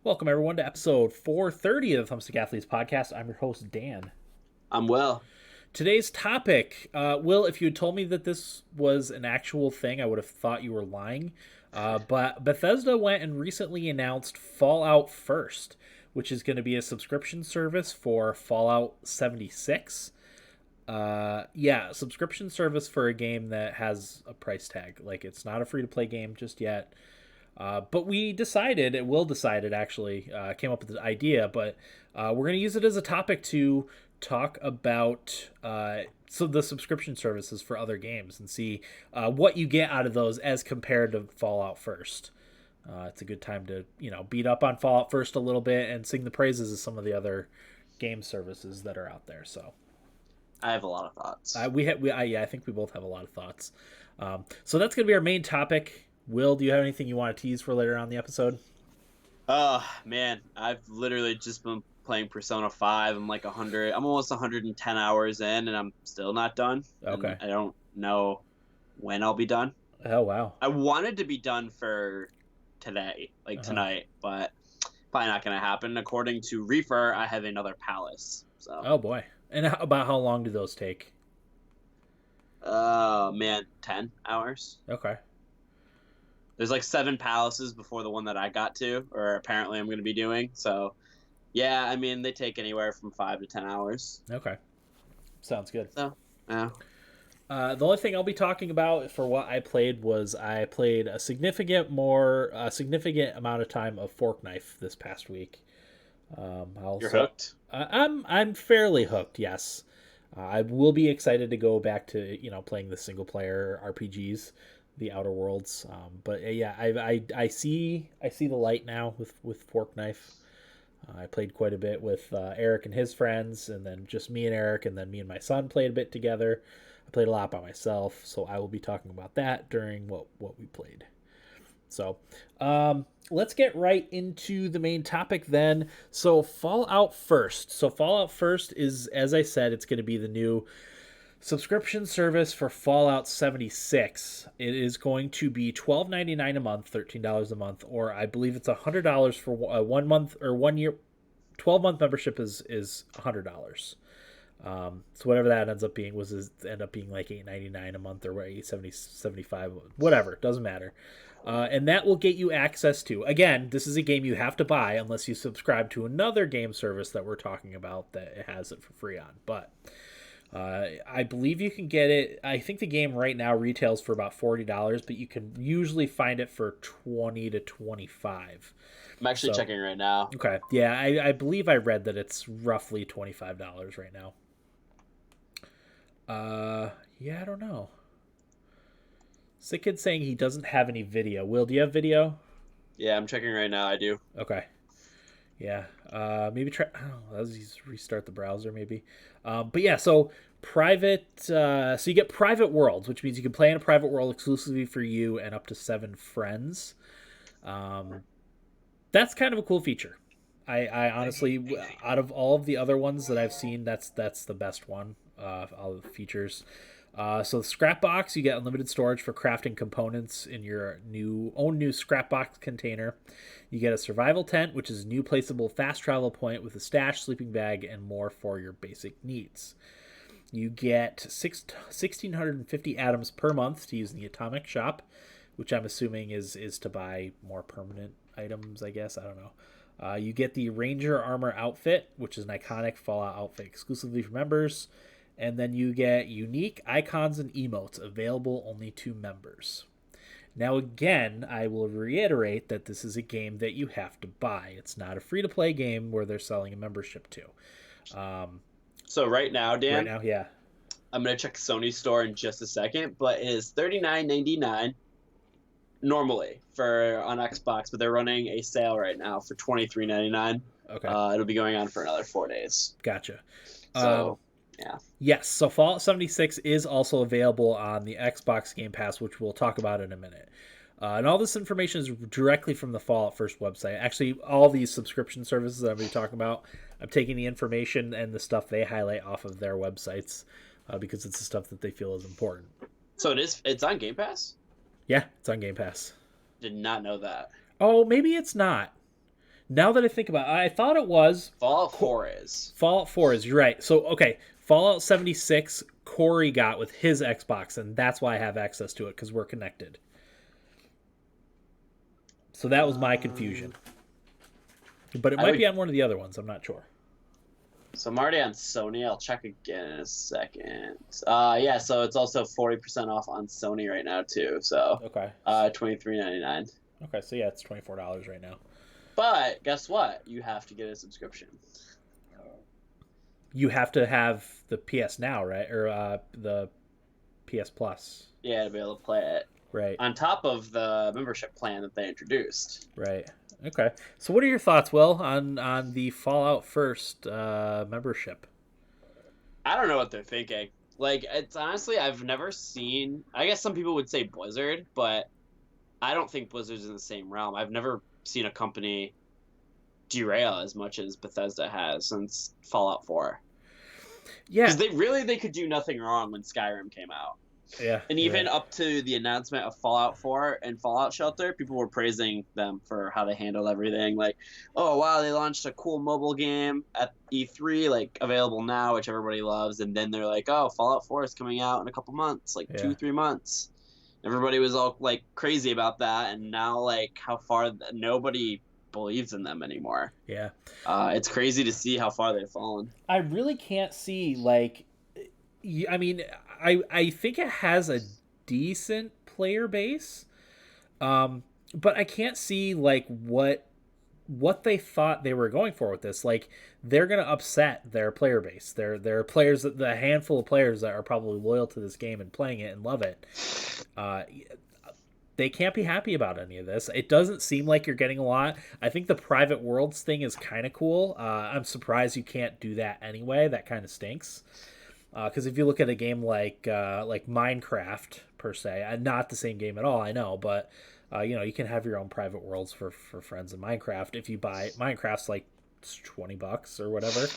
Welcome, everyone, to episode 430 of the Thumbstick Athletes podcast. I'm your host, Dan. I'm well. Today's topic, Will, if you had told me that this was an actual thing, I would have thought you were lying. But Bethesda went and recently announced Fallout First, which is going to be a subscription service for Fallout 76. Subscription service for a game that has a price tag. Like, it's not a free-to-play game just yet. But Will decided actually, came up with the idea, but we're going to use it as a topic to talk about the subscription services for other games and see what you get out of those as compared to Fallout First. It's a good time to, beat up on Fallout First a little bit and sing the praises of some of the other game services that are out there. So I have a lot of thoughts. I think we both have a lot of thoughts. So that's going to be our main topic. Will, do you have anything you want to tease for later on in the episode? Oh man, I've literally just been playing Persona 5. I'm almost 110 hours in, and I'm still not done. Okay. And I don't know when I'll be done. Oh, wow. I wanted to be done for today, tonight, but probably not going to happen. According to Reefer, I have another palace. So. Oh boy. And about how long do those take? Oh man, 10 hours. Okay. There's 7 palaces before the one that I got to, or apparently I'm going to be doing. So, yeah, I mean, they take anywhere from 5 to 10 hours. Okay. Sounds good. So, yeah. The only thing I'll be talking about for what I played was I played a significant amount of time of Fortnite this past week. You're hooked? I'm fairly hooked, yes. I will be excited to go back to, playing the single player RPGs. The Outer Worlds, I see the light now with Fortnite. I played quite a bit with Eric and his friends, and then just me and Eric, and then me and my son played a bit together. I played a lot by myself, so I will be talking about that during what we played. So let's get right into the main topic then. So Fallout First. So Fallout First is, as I said, it's going to be the new subscription service for Fallout 76. It is going to be $12.99 a month, $13 a month, or I believe it's $100 for 1 month or 1 year. 12-month membership is $100. So whatever that ends up being end up being like $8.99 a month or $8.75, whatever, doesn't matter. And that will get you access to, again, this is a game you have to buy unless you subscribe to another game service that we're talking about that it has it for free on, but I believe you can get it. I think the game right now retails for about $40, but you can usually find it for $20 to $25. I'm actually checking right now. Okay. Yeah, I believe I read that it's roughly $25 right now. I don't know. Sick Kid saying he doesn't have any video. Will, do you have video? Yeah, I'm checking right now. I do. Okay. Yeah, maybe try. Let's restart the browser, maybe. But yeah, so private. So you get private worlds, which means you can play in a private world exclusively for you and up to 7 friends. That's kind of a cool feature. I honestly, out of all of the other ones that I've seen, that's the best one. All the features. So the scrap box, you get unlimited storage for crafting components in your new scrap box container. You get a survival tent, which is a new placeable fast travel point with a stash, sleeping bag, and more for your basic needs. You get 1,650 atoms per month to use in the Atomic Shop, which I'm assuming is to buy more permanent items, I guess. I don't know. You get the Ranger Armor outfit, which is an iconic Fallout outfit exclusively for members. And then you get unique icons and emotes available only to members. Now, again, I will reiterate that this is a game that you have to buy. It's not a free-to-play game where they're selling a membership to. So right now, Dan? Right now, yeah. I'm going to check Sony's store in just a second, but it is $39.99 normally on Xbox, but they're running a sale right now for $23.99. Okay. It'll be going on for another 4 days. Gotcha. So... yeah. Yes, so Fallout 76 is also available on the Xbox Game Pass, which we'll talk about in a minute. And all this information is directly from the Fallout First website. Actually, all these subscription services that I'm going to be talking about, I'm taking the information and the stuff they highlight off of their websites because it's the stuff that they feel is important. So it's on Game Pass? Yeah, it's on Game Pass. Did not know that. Oh, maybe it's not. Now that I think about it, I thought it was Fallout 4 is. Fallout 4 is, you're right. So, okay, Fallout 76, Corey got with his Xbox, and that's why I have access to it, because we're connected. So that was my confusion. But it might be on one of the other ones. I'm not sure. So I'm already on Sony. I'll check again in a second. Yeah, so it's also 40% off on Sony right now too. So Okay. $23.99. Okay, so yeah, it's $24 right now. But guess what? You have to get a subscription. You have to have the PS Now, right? Or the PS Plus. Yeah, to be able to play it. Right. On top of the membership plan that they introduced. Right. Okay. So what are your thoughts, Will, on the Fallout First membership? I don't know what they're thinking. Like, it's honestly, I've never seen. I guess some people would say Blizzard, but I don't think Blizzard's in the same realm. I've never seen a company derail as much as Bethesda has since Fallout 4. Yeah. Because they could do nothing wrong when Skyrim came out. Yeah. And even up to the announcement of Fallout 4 and Fallout Shelter, people were praising them for how they handled everything. Like, oh, wow, they launched a cool mobile game at E3, like, available now, which everybody loves. And then they're like, oh, Fallout 4 is coming out in a couple months, like 2-3 months. Everybody was all, like, crazy about that. And now, like, how far nobody believes in them anymore. Yeah. It's crazy to see how far they've fallen. I really can't see, like, I mean, I think it has a decent player base, but I can't see like what they thought they were going for with this. Like, they're gonna upset their player base. There are players, the handful of players that are probably loyal to this game and playing it and love it. They can't be happy about any of this. It doesn't seem like you're getting a lot. I think the private worlds thing is kind of cool. I'm surprised you can't do that anyway. That kind of stinks. Because if you look at a game like Minecraft per se, not the same game at all, I know, but you can have your own private worlds for friends in Minecraft. If you buy Minecraft's like $20 or whatever,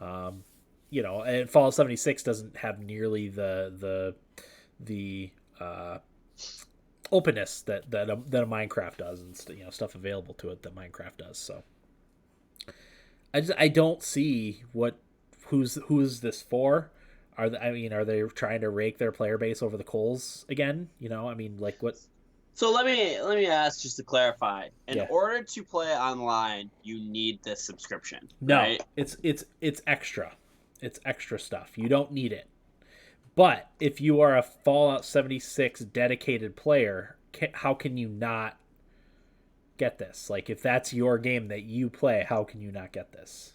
and Fallout 76 doesn't have nearly the openness that a Minecraft does, and stuff available to it that Minecraft does. So I don't see who's this for. Are they trying to rake their player base over the coals again? Like what? So let me ask, just to clarify. In Yeah. order to play online, you need this subscription. No, right? it's extra. It's extra stuff. You don't need it. But if you are a Fallout 76 dedicated player, how can you not get this? Like, if that's your game that you play, how can you not get this?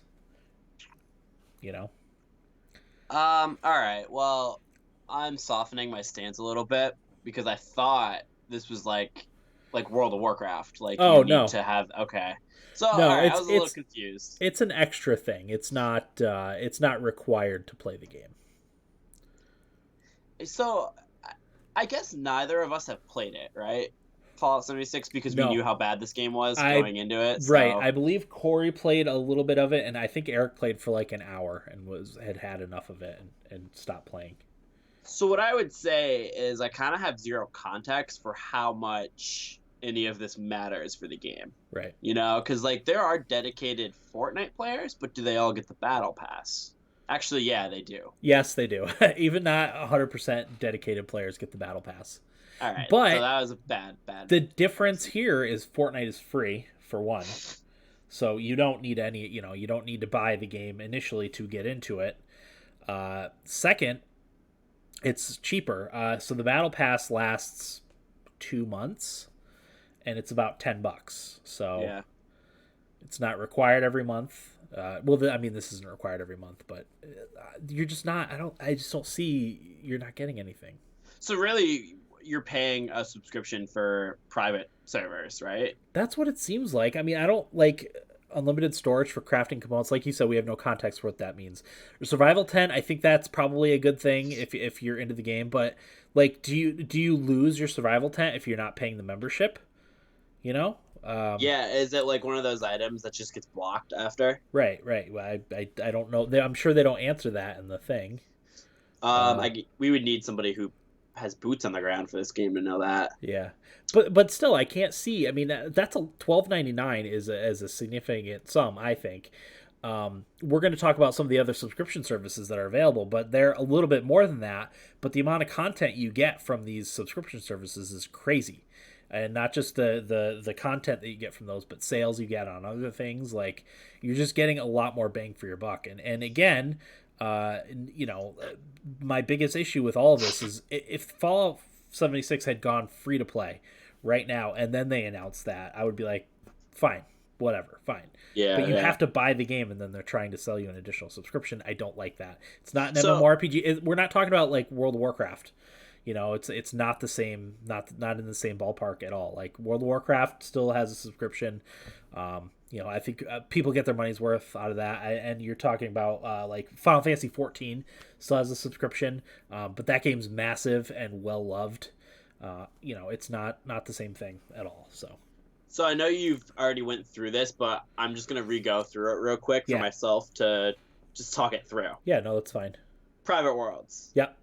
All right. Well, I'm softening my stance a little bit because I thought this was like World of Warcraft. Like, oh, you need no. to have. Okay. So no, all right, I was a little confused. It's an extra thing. It's not required to play the game. So I guess neither of us have played it, right? Fallout 76, because we knew how bad this game was going into it. So. Right. I believe Corey played a little bit of it, and I think Eric played for like an hour and had enough of it and stopped playing. So what I would say is I kind of have zero context for how much any of this matters for the game. Right. Because like there are dedicated Fortnite players, but do they all get the battle pass? Actually, yeah, they do. Yes, they do. Even not 100% dedicated players get the battle pass. All right, but so that was a bad. The difference here is Fortnite is free for one, so you don't need you don't need to buy the game initially to get into it. Second, it's cheaper. So the battle pass lasts 2 months, and it's about $10. So yeah. It's not required every month. This isn't required every month, but you're just not. I just don't see you're not getting anything. So really, you're paying a subscription for private servers, right? That's what it seems like. I mean, I don't like unlimited storage for crafting components. Like you said, we have no context for what that means. Survival 10, I think that's probably a good thing if you're into the game. But like, do you lose your survival tent if you're not paying the membership? Yeah, is it like one of those items that just gets blocked after? Right. Well, I don't know. I'm sure they don't answer that in the thing. We would need somebody who has boots on the ground for this game to know that. Yeah, But still, I can't see. I mean, that's a $12.99 is a significant sum, I think. We're going to talk about some of the other subscription services that are available, but they're a little bit more than that. But the amount of content you get from these subscription services is crazy, and not just the content that you get from those, but sales you get on other things. Like, you're just getting a lot more bang for your buck. And again, you know, my biggest issue with all of this is if Fallout 76 had gone free to play right now and then they announced that, I would be like, fine, whatever, fine. Yeah, But you yeah. have to buy the game and then they're trying to sell you an additional subscription. I don't like that. It's not an So MMORPG. We're not talking about like World of Warcraft. You know, it's not the same, not in the same ballpark at all. Like, World of Warcraft still has a subscription. You know, I think people get their money's worth out of that. And you're talking about like Final Fantasy 14 still has a subscription, but that game's massive and well loved. You know, it's not the same thing at all. So I know you've already went through this, but I'm just gonna re-go through it real quick for Yeah. myself to just talk it through. Yeah, no, that's fine. Private Worlds. Yep.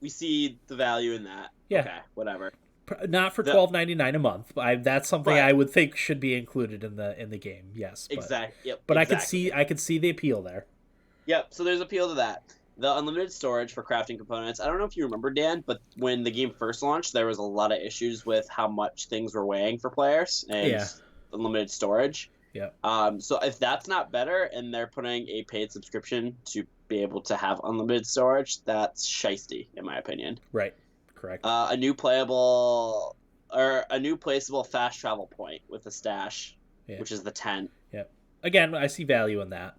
We see the value in that. Yeah. Okay, whatever. Not for The- $12.99 a month. That's something Right. I would think should be included in the game. Yes. Exactly. Yep. But exactly. I could see the appeal there. Yep. So there's appeal to that. The unlimited storage for crafting components. I don't know if you remember, Dan, but when the game first launched, there was a lot of issues with how much things were weighing for players and Yeah. unlimited storage. Yeah. So if that's not better and they're putting a paid subscription to be able to have unlimited storage, that's shiesty, in my opinion. Right. Correct. A new placeable fast travel point with a stash, Yeah. which is the tent. Yeah. Again, I see value in that.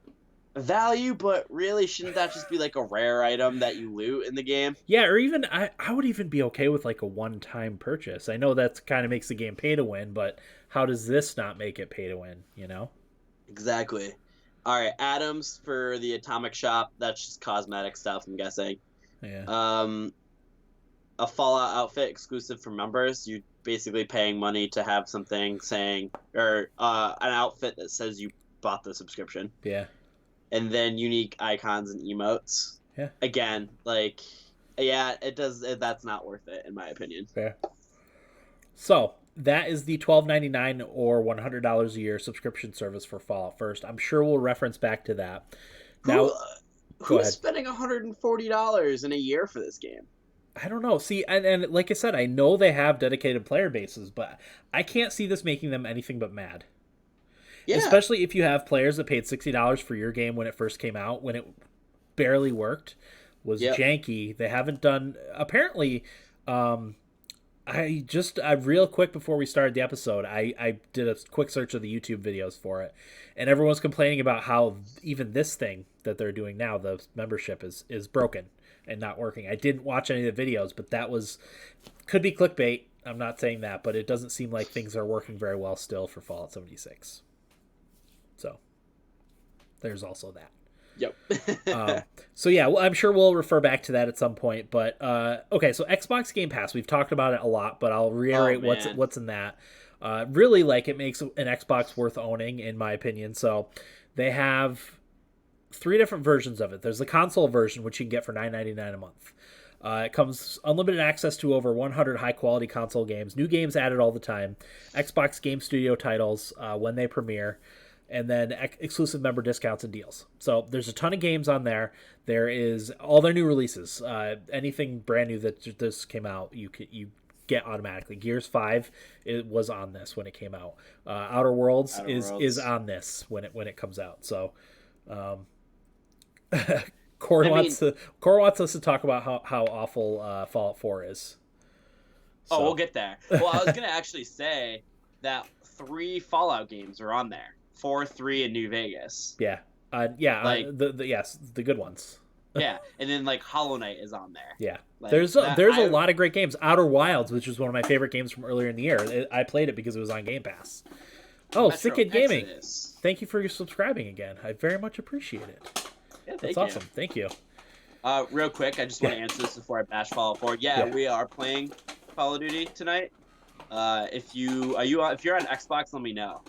Value, but really, shouldn't that just be like a rare item that you loot in the game? Yeah, or even I would even be okay with like a one-time purchase. I know that kind of makes the game pay to win, but how does this not make it pay to win, you know? Exactly. All right, atoms for the atomic shop. That's just cosmetic stuff, I'm guessing. Yeah. A Fallout outfit exclusive for members. You basically paying money to have something saying, or an outfit that says you bought the subscription. Yeah. And then unique icons and emotes. Yeah. Again, like, yeah, it does. That's not worth it, in my opinion. Fair. So that is the $12.99 or $100 a year subscription service for Fallout First. I'm sure we'll reference back to that. Now, who's ahead. spending $140 in a year for this game? I don't know. See, and like I said, I know they have dedicated player bases, but I can't see this making them anything but mad. Yeah. Especially if you have players that paid $60 for your game when it first came out, when it barely worked, was janky. They haven't done apparently. I real quick before we started the episode, I did a quick search of the YouTube videos for it, and everyone's complaining about how even this thing that they're doing now, the membership, is broken and not working. I didn't watch any of the videos, but could be clickbait. I'm not saying that, but it doesn't seem like things are working very well still for Fallout 76. So there's also that. Yep. So yeah, well, I'm sure we'll refer back to that at some point. But okay, so Xbox Game Pass, we've talked about it a lot, but I'll reiterate what's in that. Really, like, it makes an Xbox worth owning, in my opinion. So they have 3 different versions of it. There's the console version, which you can get for $9.99 a month. It comes unlimited access to over 100 high-quality console games, new games added all the time, Xbox Game Studio titles when they premiere, and then exclusive member discounts and deals. So there's a ton of games on there. There is all their new releases. Anything brand new that just came out, you get automatically. Gears 5 it was on this when it came out. Outer Worlds is on this when it comes out. So Corey wants us to talk about how awful Fallout 4 is. So. Oh, we'll get there. Well, I was gonna actually say that 3 Fallout games are on there. 4, 3, and New Vegas. Yeah. Like, the good ones. Yeah, and then like Hollow Knight is on there. Yeah, like, there's a lot of great games. Outer Wilds, which was one of my favorite games from earlier in the year. I played it because it was on Game Pass. Oh, Sick Kid Gaming. Thank you for your subscribing again. I very much appreciate it. Yeah, That's awesome. Thank you. Real quick, I just want to answer this before I bash Fallout 4. Yeah, we are playing Call of Duty tonight. If you're on Xbox, let me know.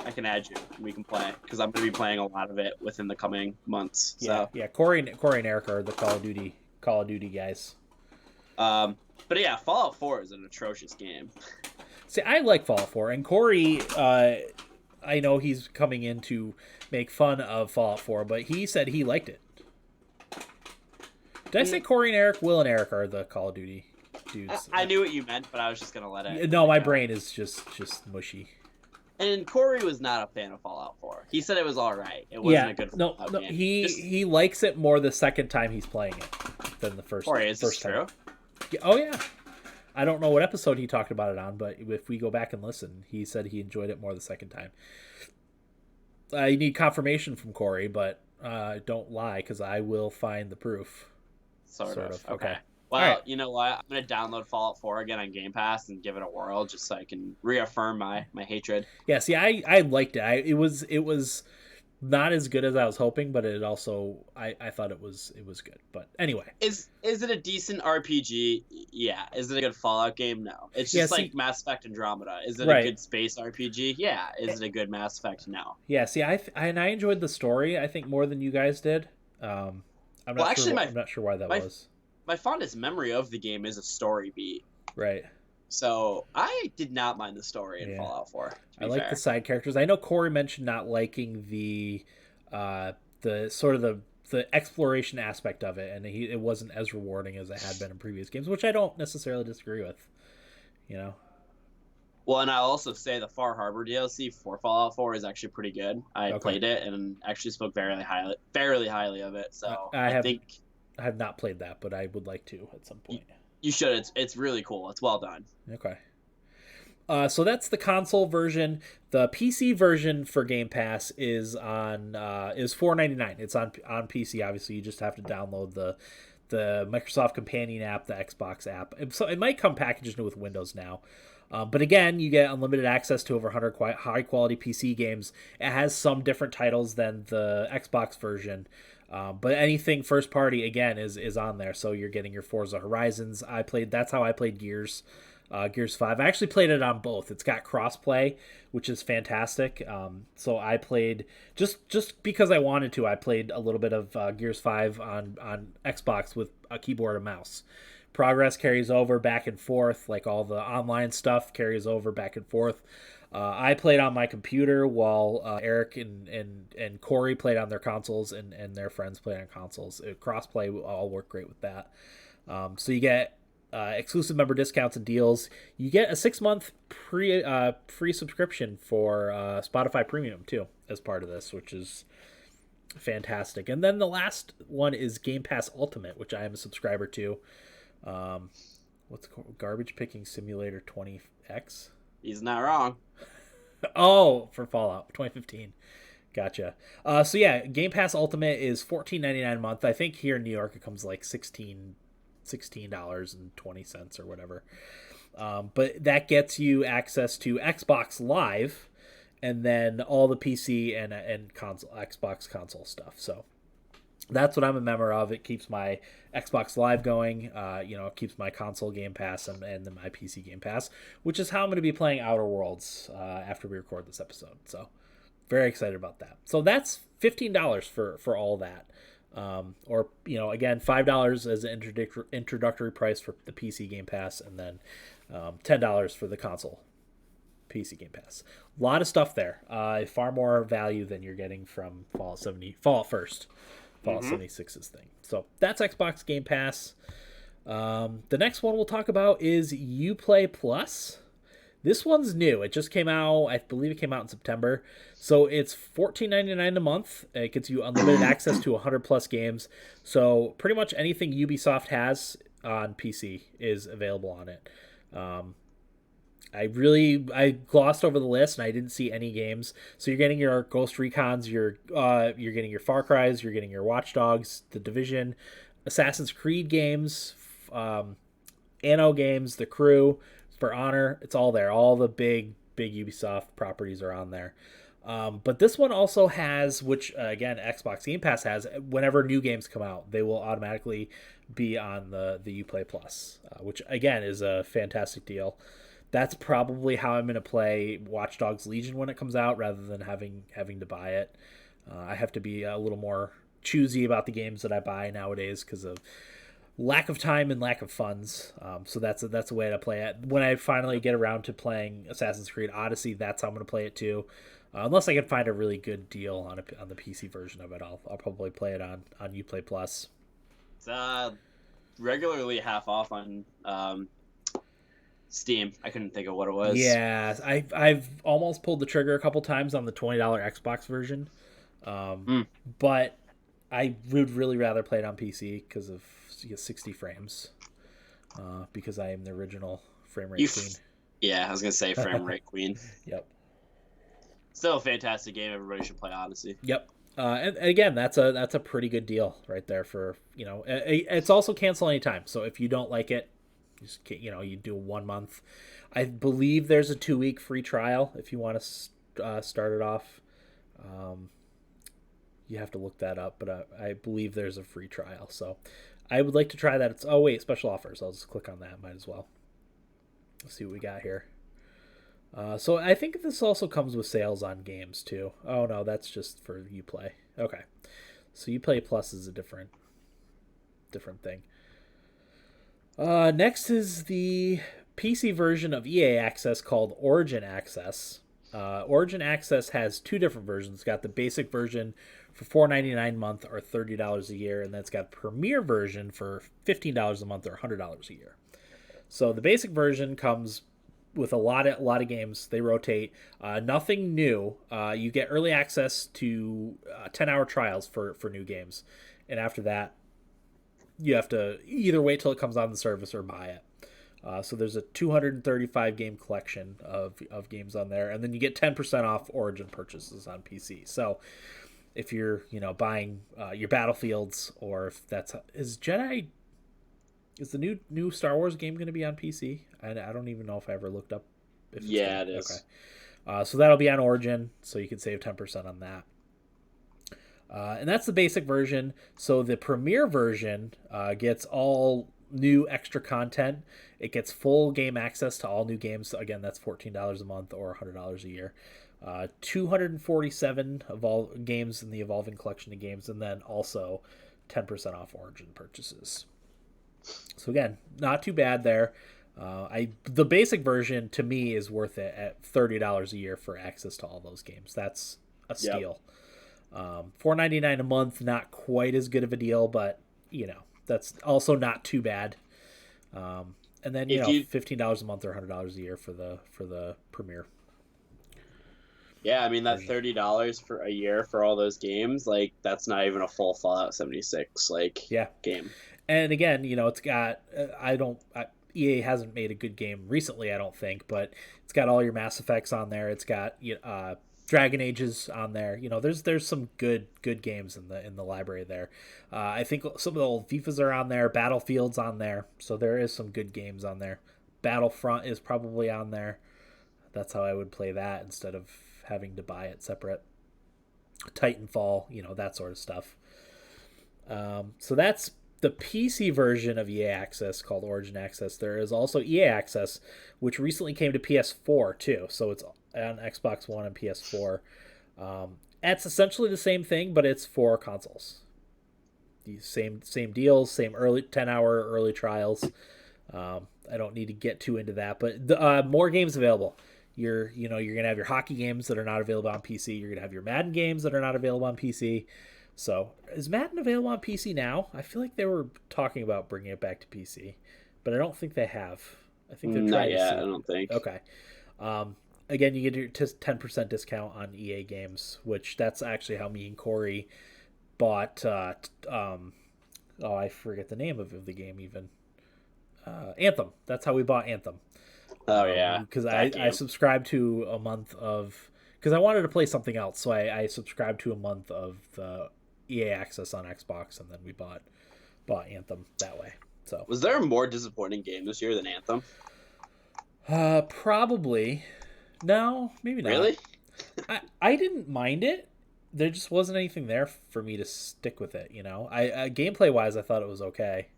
I can add you and we can play because I'm going to be playing a lot of it within the coming months. So. Yeah. Corey and Eric are the Call of Duty guys. But yeah, Fallout 4 is an atrocious game. See, I like Fallout 4, and Corey, I know he's coming in to make fun of Fallout 4, but he said he liked it. Did I say Corey and Eric? Will and Eric are the Call of Duty dudes. I knew what you meant, but I was just gonna let it. No, my brain is just mushy. And Corey was not a fan of Fallout 4. He said it was all right. It wasn't a good Fallout game. He likes it more the second time he's playing it than the first. Corey, is this time. true? Oh yeah. I don't know what episode he talked about it on, but if we go back and listen, he said he enjoyed it more the second time. You need confirmation from Corey, but don't lie, because I will find the proof. Sort of. Okay. Okay. Well, right. You know what? I'm going to download Fallout 4 again on Game Pass and give it a whirl just so I can reaffirm my hatred. Yeah, see, I liked it. It was not as good as I was hoping, but it also I thought it was good. But anyway, is it a decent RPG? Yeah. Is it a good Fallout game? No. It's just like Mass Effect Andromeda. Is it a good space RPG? Yeah. Is it a good Mass Effect? No. Yeah. See, I enjoyed the story. I think more than you guys did. I'm not sure why that was. My fondest memory of the game is a story beat. Right. So I did not mind the story in Fallout 4. I like the side characters. I know Corey mentioned not liking the sort of the exploration aspect of it, and it wasn't as rewarding as it had been in previous games, which I don't necessarily disagree with. You know. Well, and I'll also say the Far Harbor DLC for Fallout 4 is actually pretty good. I played it and actually spoke fairly highly of it. So I have not played that, but I would like to at some point. You should. It's really cool. It's well done. Okay. So that's the console version. The PC version for Game Pass is $4.99. It's on PC. Obviously, you just have to download the Microsoft Companion app, the Xbox app. So it might come packaged with Windows now. But again, you get unlimited access to over 100 high-quality PC games. It has some different titles than the Xbox version. But anything first party, again, is on there. So you're getting your Forza Horizons. That's how I played Gears 5. I actually played it on both. It's got crossplay, which is fantastic. So I played just because I wanted to. I played a little bit of Gears 5 on Xbox with a keyboard and mouse. Progress carries over back and forth, like all the online stuff carries over back and forth. I played on my computer while Eric and Corey played on their consoles, and their friends played on consoles. Crossplay all work great with that. So you get exclusive member discounts and deals. You get a 6-month free subscription for Spotify Premium too as part of this, which is fantastic. And then the last one is Game Pass Ultimate, which I am a subscriber to. What's it called? Garbage Picking Simulator 20X. He's not wrong. Oh, for Fallout 2015. Gotcha. So yeah, Game Pass Ultimate is $14.99 a month. I think here in New York it comes like $16.20 or whatever. But that gets you access to Xbox Live, and then all the PC and console Xbox console stuff. So that's what I'm a member of. It keeps my Xbox Live going. It keeps my console Game Pass and then my PC Game Pass, which is how I'm going to be playing Outer Worlds after we record this episode. So very excited about that. So that's $15 for all that. Or again, $5 as an introductory price for the PC Game Pass, and then $10 for the console PC Game Pass. A lot of stuff there. Far more value than you're getting from Fallout 76's thing. So that's Xbox Game Pass. The next one we'll talk about is Uplay Plus. This one's new. It just came out. I believe it came out in September. So it's $14.99 a month. It gets you unlimited access to 100 plus games. So pretty much anything Ubisoft has on PC is available on it. I glossed over the list and I didn't see any games. So you're getting your Ghost Recons, you're getting your Far Cry's, you're getting your Watch Dogs, The Division, Assassin's Creed games, Anno games, The Crew, For Honor. It's all there. All the big Ubisoft properties are on there. But this one also has, which again Xbox Game Pass has, whenever new games come out, they will automatically be on the Uplay Plus, which again is a fantastic deal. That's probably how I'm going to play Watch Dogs Legion when it comes out, rather than having to buy it. I have to be a little more choosy about the games that I buy nowadays because of lack of time and lack of funds. So that's a way to play it. When I finally get around to playing Assassin's Creed Odyssey, that's how I'm going to play it too. Unless I can find a really good deal on the PC version of it, I'll probably play it on Uplay Plus. It's regularly half off on Steam. I couldn't think of what it was. Yeah, I've almost pulled the trigger a couple times on the $20 Xbox version, but I would really rather play it on PC because of 60 frames. Because I am the original frame rate queen. Yeah, I was gonna say frame rate queen. Yep. Still a fantastic game. Everybody should play Odyssey. Yep. And again, that's a pretty good deal right there for, it's also cancel anytime. So if you don't like it, just, you do 1 month. I believe there's a 2-week free trial if you want to start it off. You have to look that up, but I believe there's a free trial. So I would like to try that. Oh wait, special offers. I'll just click on that. Might as well. Let's see what we got here. So I think this also comes with sales on games too. Oh no, that's just for Uplay. Okay, so Uplay Plus is a different thing. Next is the PC version of EA Access called Origin Access. Origin Access has 2 different versions. It's got the basic version for $4.99 a month or $30 a year, and then it's got Premier version for $15 a month or $100 a year. So the basic version comes with a lot of games. They rotate. Nothing new. You get early access to 10-hour trials for new games, and after that, you have to either wait till it comes on the service or buy it. So there's a 235 game collection of games on there, and then you get 10% off Origin purchases on PC. So if you're buying your Battlefields, or if is the new Star Wars game going to be on PC? I don't even know if I ever looked up. It is. Okay. So that'll be on Origin, so you can save 10% on that. And that's the basic version. So the Premier version gets all new extra content. It gets full game access to all new games. Again, that's $14 a month or $100 a year. 247 of all games in the evolving collection of games, and then also 10% off Origin purchases. So again, not too bad there. The basic version to me is worth it at $30 a year for access to all those games. That's a steal. $4.99 a month, not quite as good of a deal, but that's also not too bad. And then $15 a month or $100 a year for the Premier. Yeah, I mean that $30 for a year for all those games, like that's not even a full Fallout 76 game. And again, it's got EA hasn't made a good game recently, I don't think, but it's got all your Mass Effects on there. It's got Dragon Ages on there. There's some good games in the library there. I think some of the old FIFAs are on there. Battlefield's on there, so there is some good games on there. Battlefront is probably on there. That's how I would play that instead of having to buy it separate. Titanfall, that sort of stuff. So that's the PC version of EA Access called Origin Access. There is also EA Access, which recently came to PS4 too. So it's on Xbox One and PS4. It's essentially the same thing, but it's for consoles. The same deals, same 10-hour early trials. I don't need to get too into that, but more games available. You're gonna have your hockey games that are not available on PC. You're gonna have your Madden games that are not available on PC. So, is Madden available on PC now? I feel like they were talking about bringing it back to PC, but I don't think they have. I think they're trying to see. I don't think. Okay. Again, you get your 10% discount on EA games, which that's actually how me and Corey bought. I forget the name of the game even. Anthem. That's how we bought Anthem. Oh yeah. Because I subscribed to a month of. Because I wanted to play something else, so I subscribed to a month of the EA Access on Xbox, and then we bought Anthem that way. So was there a more disappointing game this year than Anthem? Probably. No, maybe not. Really? I didn't mind it. There just wasn't anything there for me to stick with it. I gameplay wise, I thought it was okay.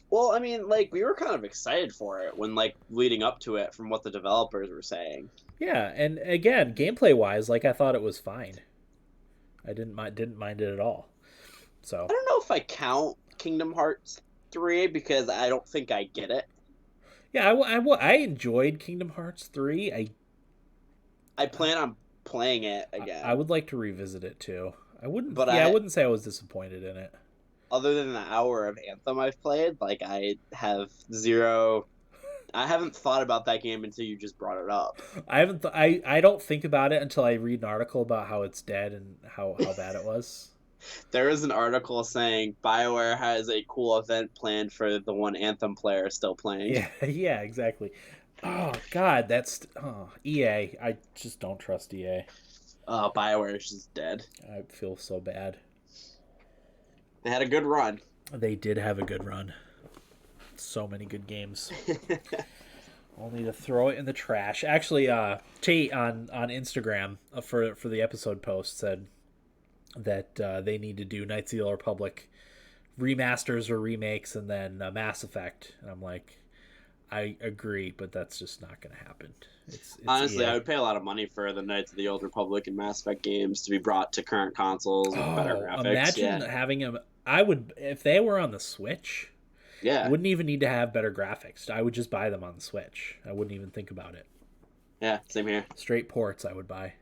Well, I mean, we were kind of excited for it when leading up to it from what the developers were saying. Yeah, and again, gameplay wise, I thought it was fine. I didn't mind it at all. So I don't know if I count Kingdom Hearts 3 because I don't think I get it. Yeah, I enjoyed Kingdom Hearts 3. I plan on playing it I again, would like to revisit it too. but I wouldn't say I was disappointed in it. other than the hour of Anthem I've played, like I have zero. I haven't thought about that game until you just brought it up. I haven't. I don't think about it until I read an article about how it's dead and how bad it was. There is an article saying BioWare has a cool event planned for the one Anthem player still playing. Yeah, yeah, exactly. Oh God, EA. I just don't trust EA. BioWare is just dead. I feel so bad. They had a good run. They did have a good run. So many good games. Only to throw it in the trash. Actually, Tate on Instagram for the episode post said that they need to do Knights of the Old Republic remasters or remakes, and then Mass Effect. And I'm like, I agree, but that's just not going to happen. It's Honestly, EA. I would pay a lot of money for the Knights of the Old Republic and Mass Effect games to be brought to current consoles with better graphics. Imagine having them. I would, if they were on the Switch. Yeah. Wouldn't even need to have better graphics. I would just buy them on the Switch. I wouldn't even think about it. Yeah, same here. Straight ports I would buy.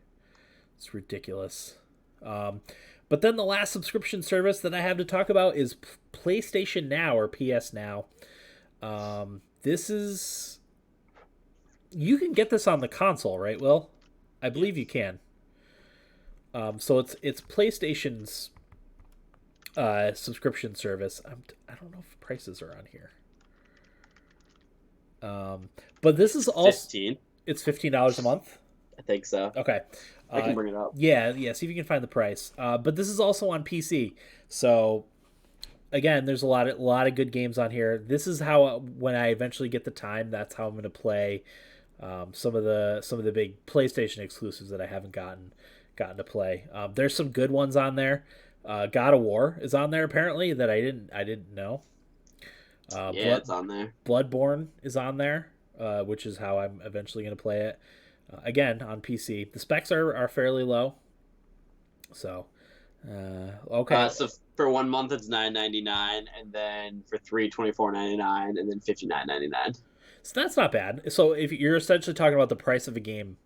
It's ridiculous. But then the last subscription service that I have to talk about is PlayStation Now or PS Now. This is... You can get this on the console, right, Will? I believe you can. So it's PlayStation's subscription service. I don't know if prices are on here. But this is also 15. It's $15 a month. I think so. Okay. I can bring it up. Yeah. See if you can find the price. But this is also on PC. So again, there's a lot of good games on here. This is how when I eventually get the time, that's how I'm going to play some of the big PlayStation exclusives that I haven't gotten to play. There's some good ones on there. God of War is on there apparently that I didn't know. It's on there. Bloodborne is on there, which is how I'm eventually going to play it. Again on PC. The specs are fairly low. So, okay. So for 1 month it's $9.99, and then for 3 $24.99, and then $59.99. So that's not bad. So if you're essentially talking about the price of a game,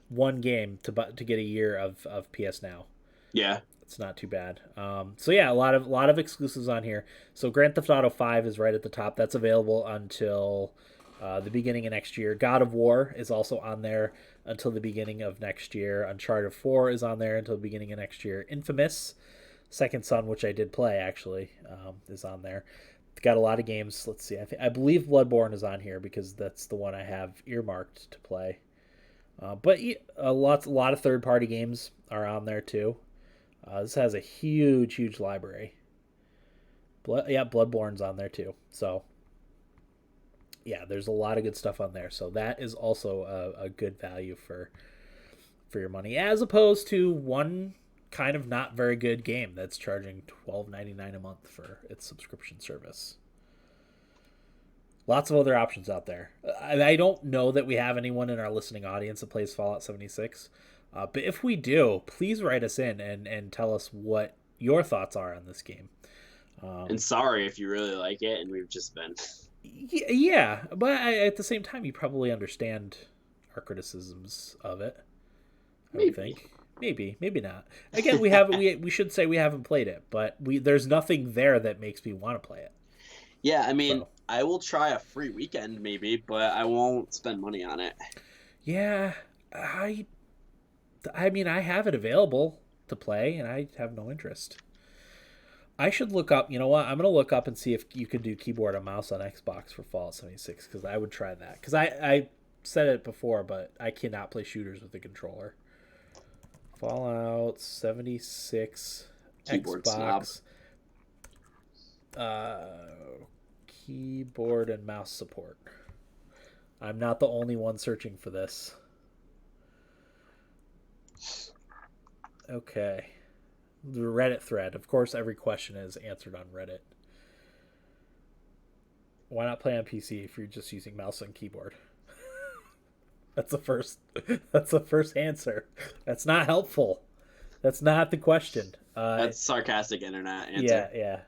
one game to get a year of PS Now. Yeah. It's not too bad. So yeah, a lot of exclusives on here. So Grand Theft Auto 5 is right at the top. That's available until the beginning of next year. God of War is also on there until the beginning of next year. Uncharted 4 is on there until the beginning of next year. Infamous Second Son, which I did play actually, is on there. Got a lot of games. Let's see. I believe Bloodborne is on here because that's the one I have earmarked to play. But a lot of third-party games are on there too. This has a huge library. Bloodborne's on there too. So, yeah, there's a lot of good stuff on there. So that is also a good value for your money, as opposed to one kind of not very good game that's charging $12.99 a month for its subscription service. Lots of other options out there. I don't know that we have anyone in our listening audience that plays Fallout 76. But if we do, please write us in and tell us what your thoughts are on this game. And sorry if you really like it, and we've just been... Yeah, but at the same time, you probably understand our criticisms of it. I would think. Maybe not. Again, we should say we haven't played it, but there's nothing there that makes me want to play it. Yeah, I mean, I will try a free weekend maybe, but I won't spend money on it. Yeah, I mean, I have it available to play, and I have no interest. I should look up, you know what? I'm going to look up and see if you could do keyboard and mouse on Xbox for Fallout 76, because I would try that. Because I said it before, but I cannot play shooters with a controller. Fallout 76 Keyboard Xbox. Keyboard and mouse support. I'm not the only one searching for this. Okay. The Reddit thread. Of course, every question is answered on Reddit. Why not play on PC if you're just using mouse and keyboard? That's the first answer. That's not helpful. That's not the question. That's sarcastic internet answer. Yeah.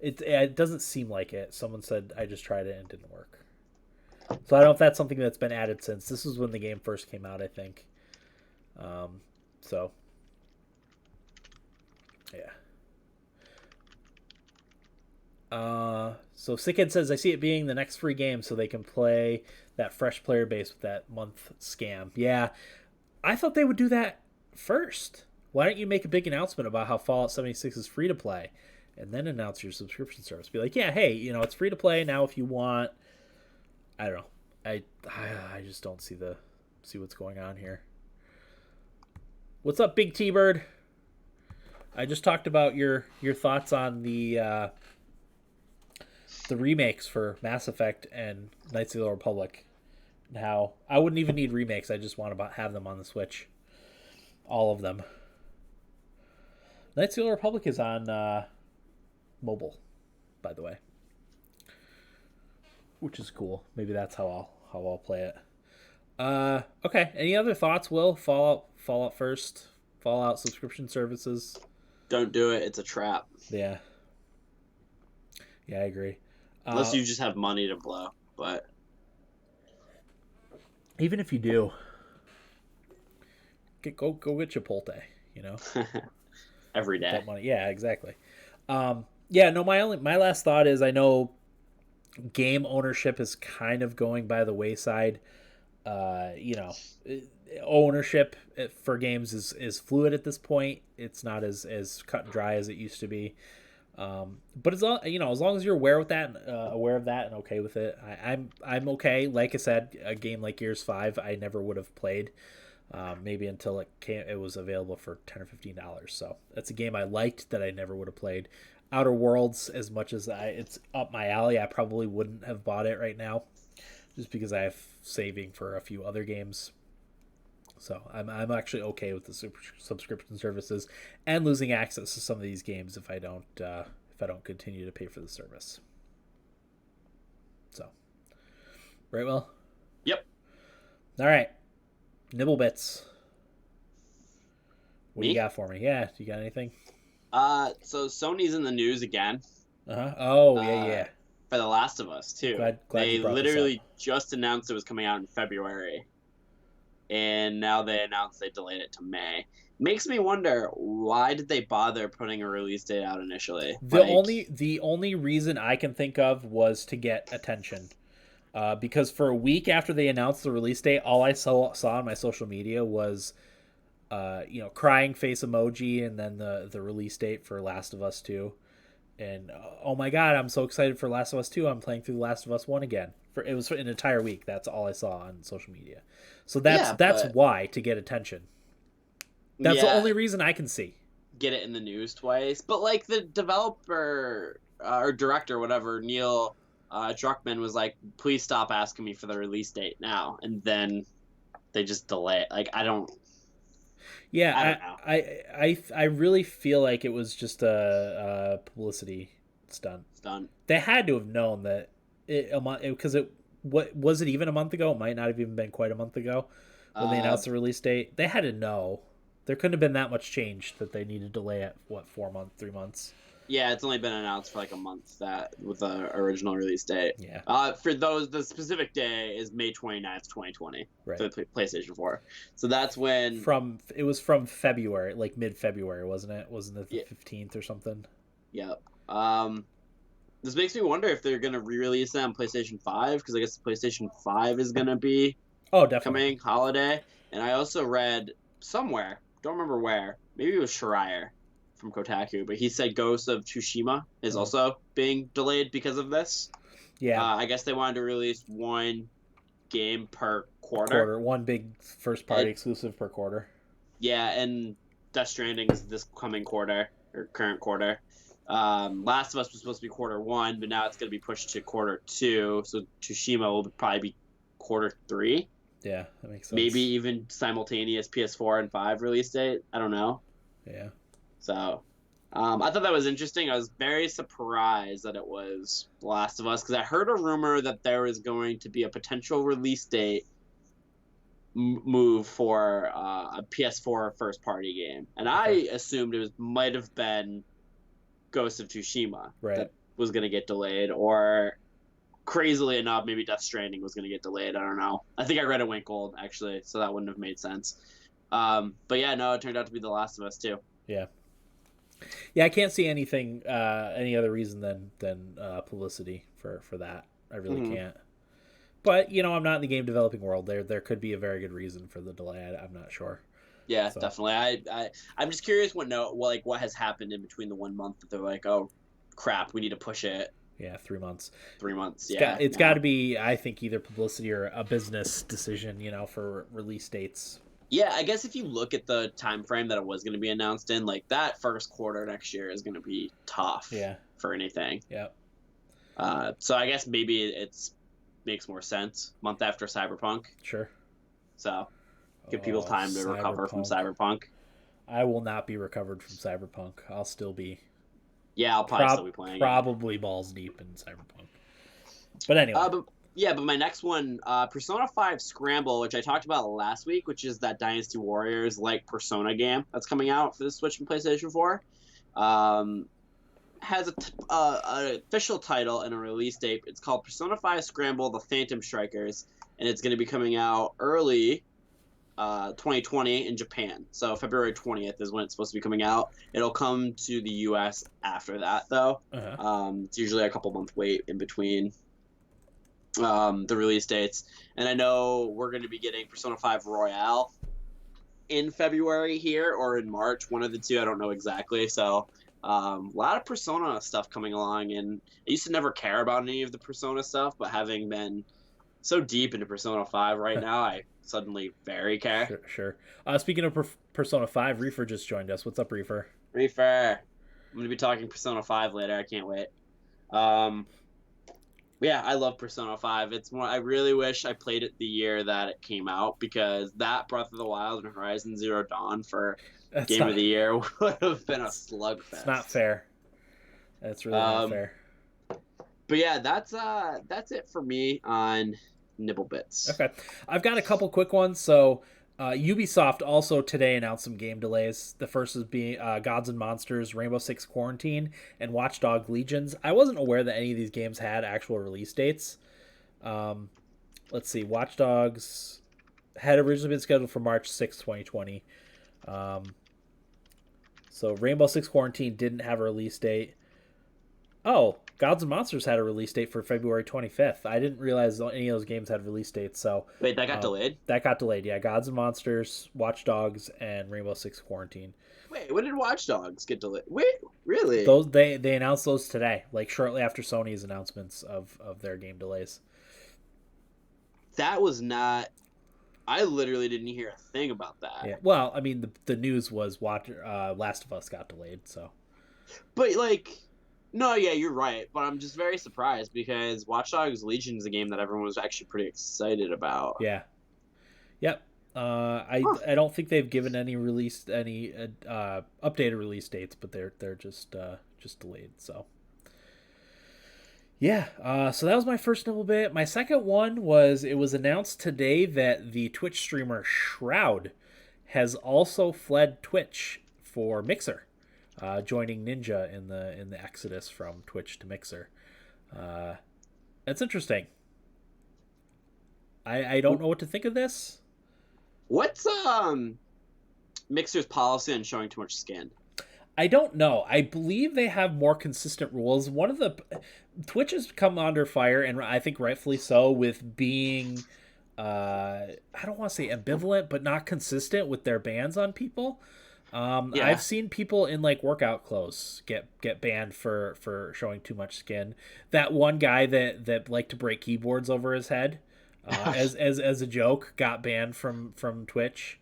It doesn't seem like it. Someone said I just tried it and it didn't work. So I don't know if that's something that's been added since. This was when the game first came out, I think. So yeah. So Sickhead says, I see it being the next free game so they can play that fresh player base with that month scam. Yeah, I thought they would do that first. Why don't you make a big announcement about how Fallout 76 is free to play and then announce your subscription service? Be like, yeah, hey, it's free to play now if you want. I don't know. I just don't see what's going on here. What's up, Big T-Bird? I just talked about your thoughts on the remakes for Mass Effect and Knights of the Old Republic. And how I wouldn't even need remakes. I just want to have them on the Switch. All of them. Knights of the Old Republic is on mobile, by the way. Which is cool. Maybe that's how I'll play it. Okay. Any other thoughts, Will? Fallout first? Fallout subscription services? Don't do it. It's a trap. Yeah. Yeah, I agree. Unless you just have money to blow, but even if you do, go get Chipotle, every day. That money. Yeah, exactly. Yeah, no, my last thought is I know game ownership is kind of going by the wayside. Ownership for games is fluid at this point. It's not as cut and dry as it used to be. But as long as you're aware of that and okay with it, I'm okay. Like I said, a game like Gears 5, I never would have played, maybe until it was available for $10 or $15. So that's a game I liked that I never would have played. Outer Worlds, as much as it's up my alley, I probably wouldn't have bought it right now, just because I have saving for a few other games. So I'm actually okay with the subscription services and losing access to some of these games if I don't continue to pay for the service. So, right, Will? Yep. All right, Nibble Bits. What do you got for me? Yeah, do you got anything? So Sony's in the news again. Oh, yeah. For The Last of Us too. Glad they you brought literally just announced it was coming out in February. And now they announced they delayed it to May. Makes me wonder, why did they bother putting a release date out initially? The only reason I can think of was to get attention. Because for a week after they announced the release date, all I saw on my social media was crying face emoji and then the release date for Last of Us 2. And oh my god, I'm so excited for Last of Us 2. I'm playing through Last of Us 1 again. It was for an entire week. That's all I saw on social media. So that's why, to get attention. That's the only reason I can see. Get it in the news twice. But like the developer or director, whatever, Neil Druckmann was like, please stop asking me for the release date now. And then they just delay it. Like, I don't know. I really feel like it was just a publicity stunt. They had to have known that what was it even a month ago? It might not have even been quite a month ago when they announced the release date. They had to know. There couldn't have been that much change that they needed to delay it. 3 months? Yeah, it's only been announced for like a month with the original release date. Yeah. For those, the specific day is May 29th, 2020 for the PlayStation 4. So that's when it was from February, like mid-February, wasn't it? Wasn't it the 15th or something? Yep. This makes me wonder if they're gonna re-release that on PlayStation 5, because I guess the PlayStation 5 is gonna be definitely coming holiday. And I also read somewhere, don't remember where, maybe it was Schreier from Kotaku, but he said Ghost of Tsushima is also being delayed because of this. Yeah. I guess they wanted to release one game per quarter. One big first-party exclusive per quarter. Yeah, and Death Stranding is this coming quarter, or current quarter. Last of Us was supposed to be quarter 1, but now it's going to be pushed to quarter 2, so Tsushima will probably be quarter 3. Yeah, that makes sense. Maybe even simultaneous PS4 and 5 release date. I don't know. Yeah. So, I thought that was interesting. I was very surprised that it was The Last of Us, because I heard a rumor that there was going to be a potential release date move for a PS4 first-party game. And I assumed it might have been Ghost of Tsushima. Right. That was going to get delayed, or crazily enough, maybe Death Stranding was going to get delayed. I don't know. I think I read it went gold, actually, so that wouldn't have made sense. But yeah, no, it turned out to be The Last of Us too. Yeah. Yeah, I can't see anything, any other reason than publicity for that. I really can't. But I'm not in the game developing world. There could be a very good reason for the delay. I'm not sure. Yeah, so. Definitely. I'm just curious what has happened in between the 1 month that they're like, oh crap, we need to push it. Yeah, 3 months. 3 months. It's got to be, I think, either publicity or a business decision, for release dates. Yeah, I guess if you look at the time frame that it was going to be announced in, like that first quarter next year is going to be tough. Yeah. For anything. Yeah. So I guess maybe it's makes more sense month after Cyberpunk. Sure. So give people time to recover from Cyberpunk. I will not be recovered from Cyberpunk. I'll still be. Yeah, I'll probably still be playing. Probably balls deep in Cyberpunk. But anyway. But my next one, Persona 5 Scramble, which I talked about last week, which is that Dynasty Warriors like Persona game that's coming out for the Switch and PlayStation 4, has an official title and a release date. It's called Persona 5 Scramble: The Phantom Strikers, and it's going to be coming out early 2020 in Japan. So February 20th is when it's supposed to be coming out. It'll come to the US after that, though. It's usually a couple month wait in between the release dates. And I know we're going to be getting Persona 5 Royale in February here or in March, one of the two. I don't know exactly. So a lot of Persona stuff coming along, and I used to never care about any of the Persona stuff, but having been so deep into Persona 5 right now, I suddenly very care. Sure. Speaking of Persona 5, Reefer just joined us. What's up, Reefer? Reefer. I'm going to be talking Persona 5 later. I can't wait. Yeah, I love Persona 5. It's more. I really wish I played it the year that it came out, because that Breath of the Wild and Horizon Zero Dawn for Game of the Year would have been a slugfest. It's not fair. That's really not fair. But yeah, that's it for me on Nibble Bits. Okay, I've got a couple quick ones. So Ubisoft also today announced some game delays. The first is being Gods and Monsters, Rainbow Six Quarantine, and Watch Dogs Legions. I wasn't aware that any of these games had actual release dates. Let's see. Watch Dogs had originally been scheduled for March 6, 2020. So Rainbow Six Quarantine didn't have a release date. Oh, Gods and Monsters had a release date for February 25th. I didn't realize any of those games had release dates. So wait, that got delayed? That got delayed, yeah. Gods and Monsters, Watch Dogs, and Rainbow Six Quarantine. Wait, when did Watch Dogs get delayed? Wait, really? Those they announced those today, like shortly after Sony's announcements of their game delays. That was not... I literally didn't hear a thing about that. Yeah. Well, I mean, the news was Last of Us got delayed, so. But, like... No, yeah, you're right, but I'm just very surprised because Watch Dogs Legion is a game that everyone was actually pretty excited about. Yeah. Yep. I don't think they've given any updated release dates, but they're just delayed. So. Yeah. So that was my first nibble bit. My second one was it was announced today that the Twitch streamer Shroud has also fled Twitch for Mixer. Joining Ninja in the exodus from Twitch to Mixer. That's interesting. I don't know what to think of this. What's Mixer's policy on showing too much skin? I don't know. I believe they have more consistent rules. One of the Twitch has come under fire, and I think rightfully so, with being I don't want to say ambivalent, but not consistent with their bans on people. Yeah. I've seen people in like workout clothes get banned for showing too much skin. That one guy that liked to break keyboards over his head as a joke got banned from Twitch.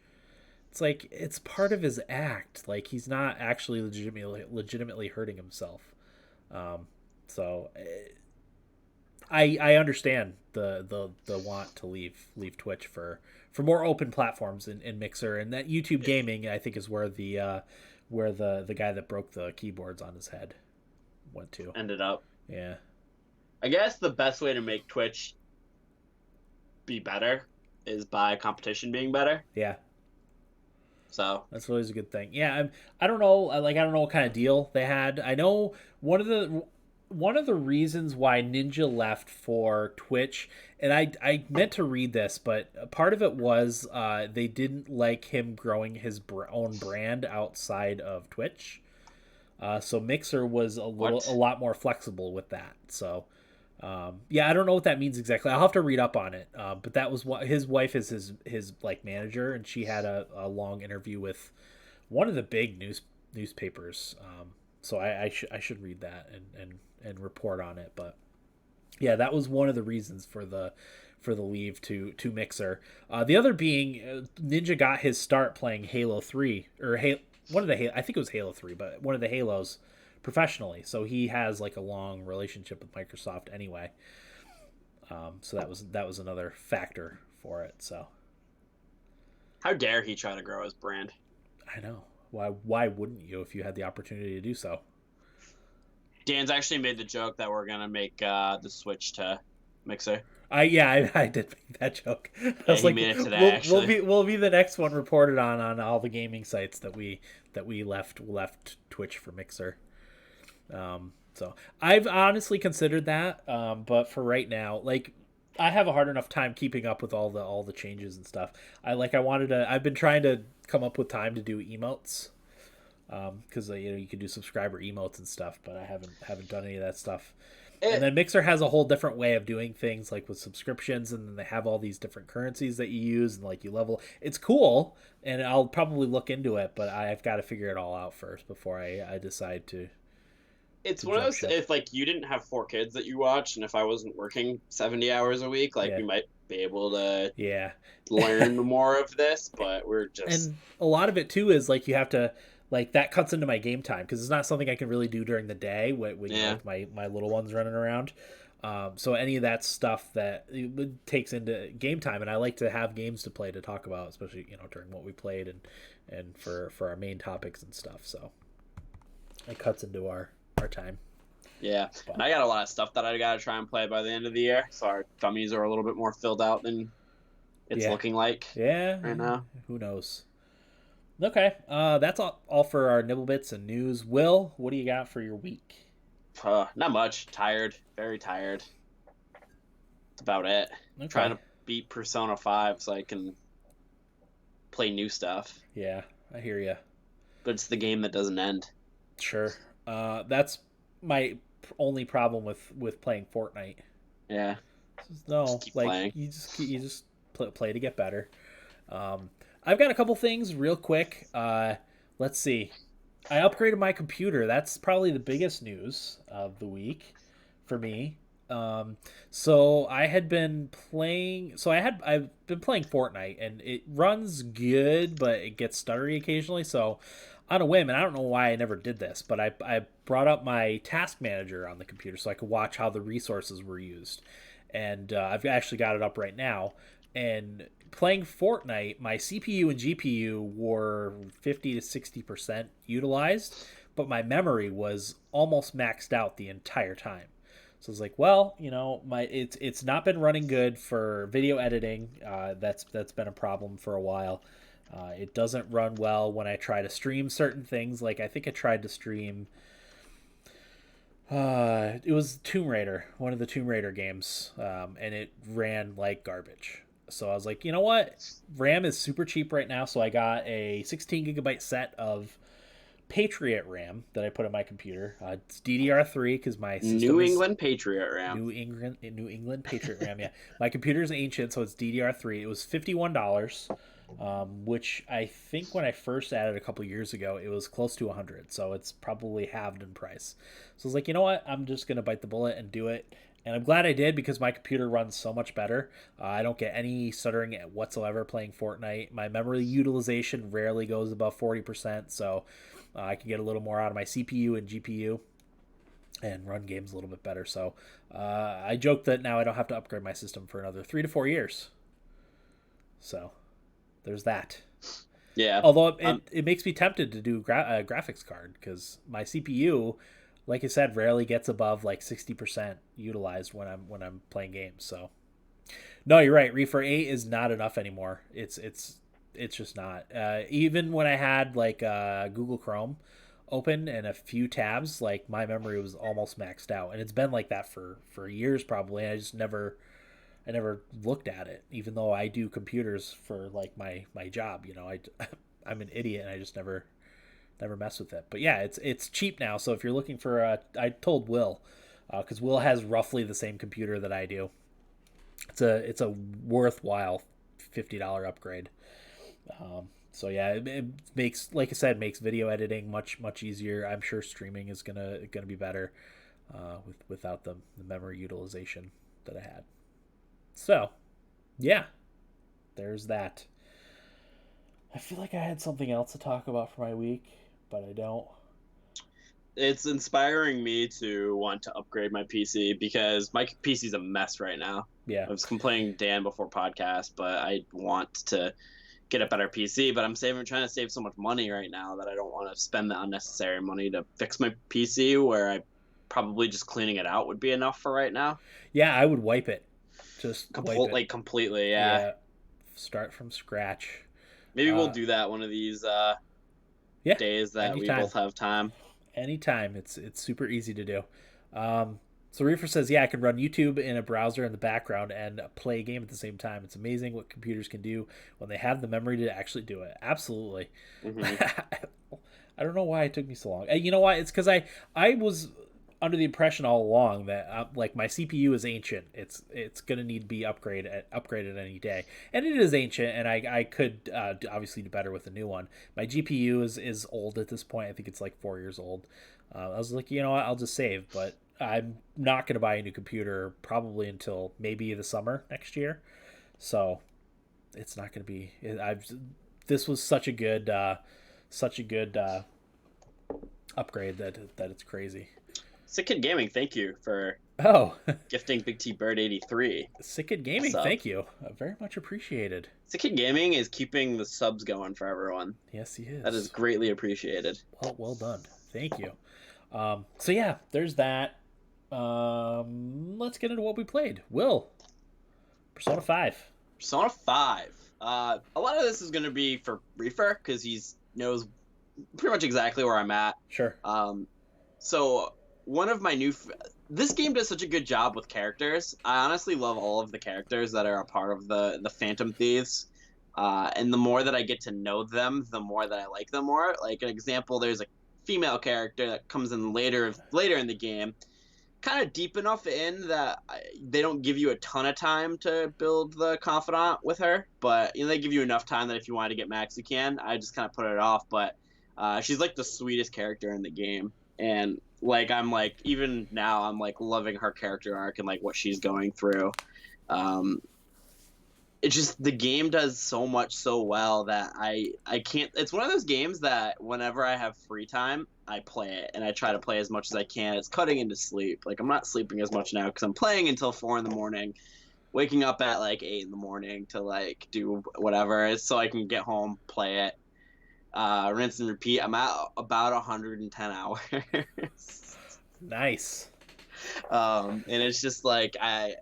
It's like it's part of his act. Like he's not actually legitimately hurting himself. So I understand the want to leave Twitch for more open platforms in Mixer, and that YouTube gaming I think is where the guy that broke the keyboards on his head went to. Ended up. Yeah. I guess the best way to make Twitch be better is by competition being better. Yeah. So that's always a good thing. Yeah, I don't know. I don't know what kind of deal they had. I know one of the one of the reasons why Ninja left for Twitch, and I meant to read this, but part of it was they didn't like him growing his own brand outside of Twitch. So Mixer was a What? lot more flexible with that. So yeah, I don't know what that means exactly. I'll have to read up on it. But that was what his wife is his like manager, and she had a long interview with one of the big newspapers. So I should read that and report on it. But yeah, that was one of the reasons for the leave to Mixer. The other being Ninja got his start playing Halo 3 or one of the I think it was Halo 3, but one of the Halos professionally. So he has like a long relationship with Microsoft anyway. So that was another factor for it. So How dare he try to grow his brand? I know why wouldn't you if you had the opportunity to do so? Dan's actually made the joke that we're gonna make the switch to Mixer. I did make that joke. I Yeah, was he like, made it today. Actually, we'll be the next one reported on all the gaming sites that we left Twitch for Mixer. So I've honestly considered that, but for right now, like I have a hard enough time keeping up with all the changes and stuff. I've been trying to come up with time to do emotes, because you can do subscriber emotes and stuff, but I haven't done any of that stuff. And then Mixer has a whole different way of doing things, like with subscriptions, and then they have all these different currencies that you use, and like you level. It's cool, and I'll probably look into it, but I've got to figure it all out first before I decide it's to one of jump those. ship. If like you didn't have 4 kids that you watch, and if I wasn't working 70 hours a week, like Yeah, we might be able to yeah. learn more of this. But we're just And a lot of it too is like you have to like that cuts into my game time because it's not something I can really do during the day when yeah. with my little ones running around. So any of that stuff that it takes into game time, and I like to have games to play to talk about, especially during what we played and for our main topics and stuff. So it cuts into our time. Yeah, and I got a lot of stuff that I got to try and play by the end of the year, so our tummies are a little bit more filled out than it's Yeah, looking like yeah. right now. Who knows? Okay, that's all for our nibble bits and news. Will, what do you got for your week? Not much. Tired. Very tired. That's about it. Trying Okay. to beat Persona 5 so I can play new stuff. Yeah, I hear you. But it's the game that doesn't end. Sure. That's my only problem with playing Fortnite. Yeah. Just No, keep like playing. you just play to get better. I've got a couple things real quick. Let's see. I upgraded my computer. That's probably the biggest news of the week for me. So I had been playing. I've been playing Fortnite, and it runs good, but it gets stuttery occasionally. So on a whim, and I don't know why I never did this, but I brought up my task manager on the computer so I could watch how the resources were used, and I've actually got it up right now. And playing Fortnite, my CPU and GPU were 50 to 60% utilized, but my memory was almost maxed out the entire time. So it's like, well, my it's not been running good for video editing. That's been a problem for a while. It doesn't run well when I try to stream certain things. Like I think I tried to stream. It was Tomb Raider, one of the Tomb Raider games, and it ran like garbage. So I was like, you know what? RAM is super cheap right now, so I got a 16 gigabyte set of Patriot RAM that I put in my computer. It's DDR3 because my system New is England Patriot RAM. New England Patriot RAM. Yeah, my computer is ancient, so it's DDR3. It was $51, which I think when I first added a couple years ago, it was close to 100. So it's probably halved in price. So I was like, you know what? I'm just gonna bite the bullet and do it. And I'm glad I did because my computer runs so much better. I don't get any stuttering whatsoever playing Fortnite. My memory utilization rarely goes above 40%, so I can get a little more out of my CPU and GPU and run games a little bit better. So I joke that now I don't have to upgrade my system for another 3 to 4 years. So there's that. Yeah. Although it makes me tempted to do a graphics card because my CPU, like I said, rarely gets above like 60% utilized when I'm playing games. So no, you're right. Reefer 8 is not enough anymore. It's just not. Even when I had like Google Chrome open and a few tabs, like my memory was almost maxed out, and it's been like that for years probably. I just never looked at it, even though I do computers for like my job. I'm an idiot, and I just never mess with it. But yeah, it's cheap now. So if you're looking for, I told Will, because Will has roughly the same computer that I do. It's a worthwhile $50 upgrade. So yeah, it makes, like I said, makes video editing much easier. I'm sure streaming is gonna be better without the memory utilization that I had. So yeah, there's that. I feel like I had something else to talk about for my week, but I don't. It's inspiring me to want to upgrade my PC because my PC's a mess right now. Yeah, I was complaining to Dan before podcast, but I want to get a better PC, but I'm trying to save so much money right now that I don't want to spend the unnecessary money to fix my PC, where I probably just cleaning it out would be enough for right now. yeah, I would wipe it. Just wipe it. Like completely, yeah. Yeah, start from scratch. Maybe we'll do that one of these Yeah, days that anytime. we both have time. Anytime. It's super easy to do. So Reefer says, yeah, I can run YouTube in a browser in the background and play a game at the same time. It's amazing what computers can do when they have the memory to actually do it. Absolutely. Mm-hmm. I don't know why it took me so long. You know why? It's because I was under the impression all along that like my CPU is ancient. It's gonna need to be upgraded any day, and it is ancient. And I could obviously do better with a new one. My GPU is old at this point. I think it's like 4 years old. I was like, you know what? I'll just save, but I'm not gonna buy a new computer probably until maybe the summer next year. So it's not gonna be. This was such a good upgrade that it's crazy. Sick Kid Gaming, thank you for gifting Big T Bird 83. Sick Kid Gaming, thank you. Very much appreciated. Sick Kid Gaming is keeping the subs going for everyone. Yes, he is. That is greatly appreciated. Well done. Thank you. So yeah, there's that. Let's get into what we played. Will, Persona 5. Persona 5. A lot of this is going to be for Reefer because he knows pretty much exactly where I'm at. Sure. So one of my this game does such a good job with characters. I honestly love all of the characters that are a part of the Phantom Thieves. And the more that I get to know them, the more that I like them more. Like an example, there's a female character that comes in later in the game, kind of deep enough in that they don't give you a ton of time to build the confidant with her, but they give you enough time that if you want to get max, you can. I just kind of put it off, but she's like the sweetest character in the game, and like I'm like even now I'm like loving her character arc and like what she's going through. It's just the game does so much so well that I can't. It's one of those games that whenever I have free time, I play it and I try to play as much as I can. It's cutting into sleep. Like I'm not sleeping as much now because I'm playing until 4 a.m, waking up at like 8 a.m to like do whatever, so I can get home, play it, rinse and repeat. I'm at about 110 hours. Nice. And it's just like I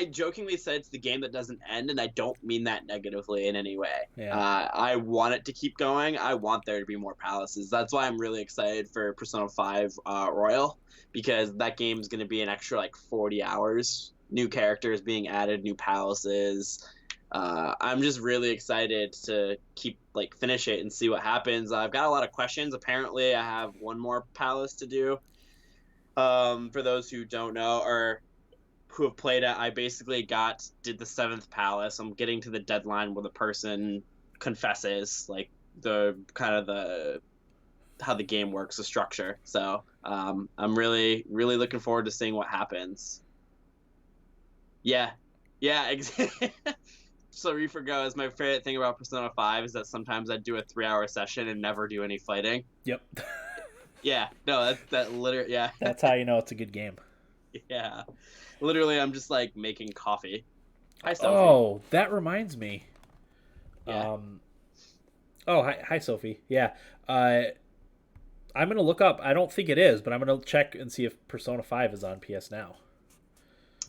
jokingly said it's the game that doesn't end, and I don't mean that negatively in any way. Yeah. I want it to keep going. I want there to be more palaces. That's why I'm really excited for Persona 5 Royal, because that game is going to be an extra like 40 hours. New characters being added, new palaces. I'm just really excited to finish it and see what happens. I've got a lot of questions. Apparently, I have one more palace to do. For those who don't know or who have played it, I basically did the 7th palace. I'm getting to the deadline where the person confesses, like the kind of how the game works, the structure. So I'm really looking forward to seeing what happens. Yeah, exactly. So Reefer goes, my favorite thing about Persona 5 is that sometimes I do a 3-hour session and never do any fighting. Yep. Yeah, no, that literally, yeah. That's how you know it's a good game. Yeah. Literally, I'm just like making coffee. Hi, Sophie. Oh, that reminds me. Yeah. Hi, Sophie. Yeah. I'm gonna look up. I don't think it is, but I'm gonna check and see if Persona 5 is on PS Now.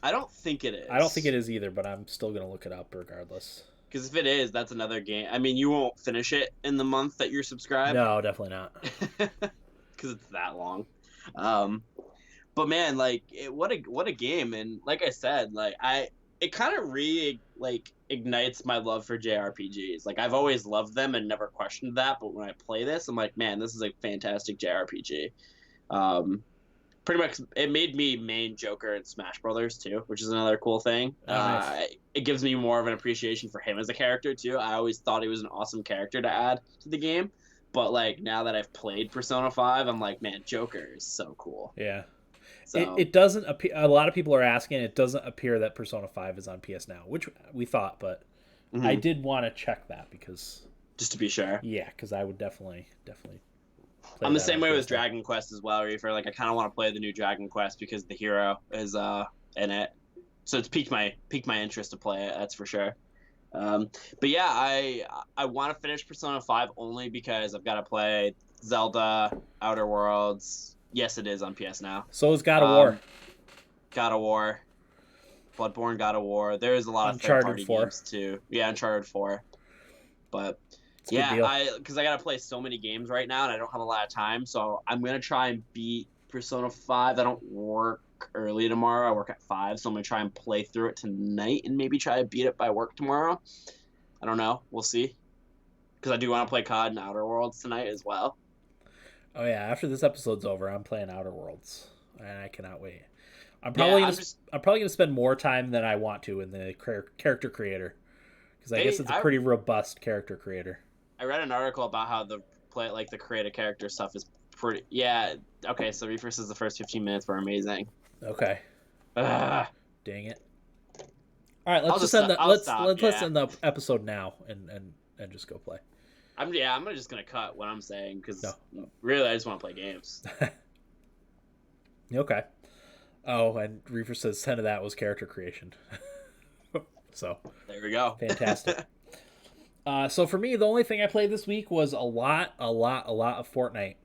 I don't think it is. I don't think it is either, but I'm still gonna look it up regardless. Because if it is, that's another game. I mean, you won't finish it in the month that you're subscribed No, definitely not. because it's that long. Um, but man, like, what a game! And like I said, like it kind of ignites my love for JRPGs. Like I've always loved them and never questioned that, but when I play this, I'm like, man, this is a fantastic JRPG. Um, Pretty much, it made me main Joker in Smash Brothers too, which is another cool thing. Oh, nice. It gives me more of an appreciation for him as a character too. I always thought he was an awesome character to add to the game, but like now that I've played Persona 5, I'm like, man, Joker is so cool. Yeah. So It doesn't appear. A lot of people are asking. It doesn't appear that Persona 5 is on PS Now, which we thought, but I did want to check that because just to be sure. Yeah, because I would definitely play I'm the that same on way with PS Now. Dragon Quest as well, Reefer. Like I kind of want to play the new Dragon Quest because the hero is in it, so it's piqued my interest to play it. That's for sure. But yeah, I want to finish Persona 5 only because I've got to play Zelda, Outer Worlds. Yes, it is on PS Now. So is God of War. God of War, Bloodborne, God of War. There is a lot of third-party games too. Yeah, Uncharted 4. But yeah, because I gotta play so many games right now, and I don't have a lot of time. So I'm gonna try and beat Persona 5. I don't work early tomorrow. I work at 5, so I'm gonna try and play through it tonight, and maybe try to beat it by work tomorrow. I don't know. We'll see. Because I do want to play COD and Outer Worlds tonight as well. Oh yeah, after this episode's over, I'm playing Outer Worlds, and I cannot wait. I'm probably gonna spend more time than I want to in the character creator, because I guess it's a pretty robust character creator. I read an article about how the create a character stuff is pretty. Yeah. Okay. So Reefer says the first 15 minutes were amazing. Okay. Ugh. Dang it. All right, let's end the episode now and just go play. I'm just gonna cut what I'm saying because really I just want to play games. Okay. Oh, and Reefer says 10 of that was character creation. So there we go. Fantastic. So for me, the only thing I played this week was a lot of Fortnite.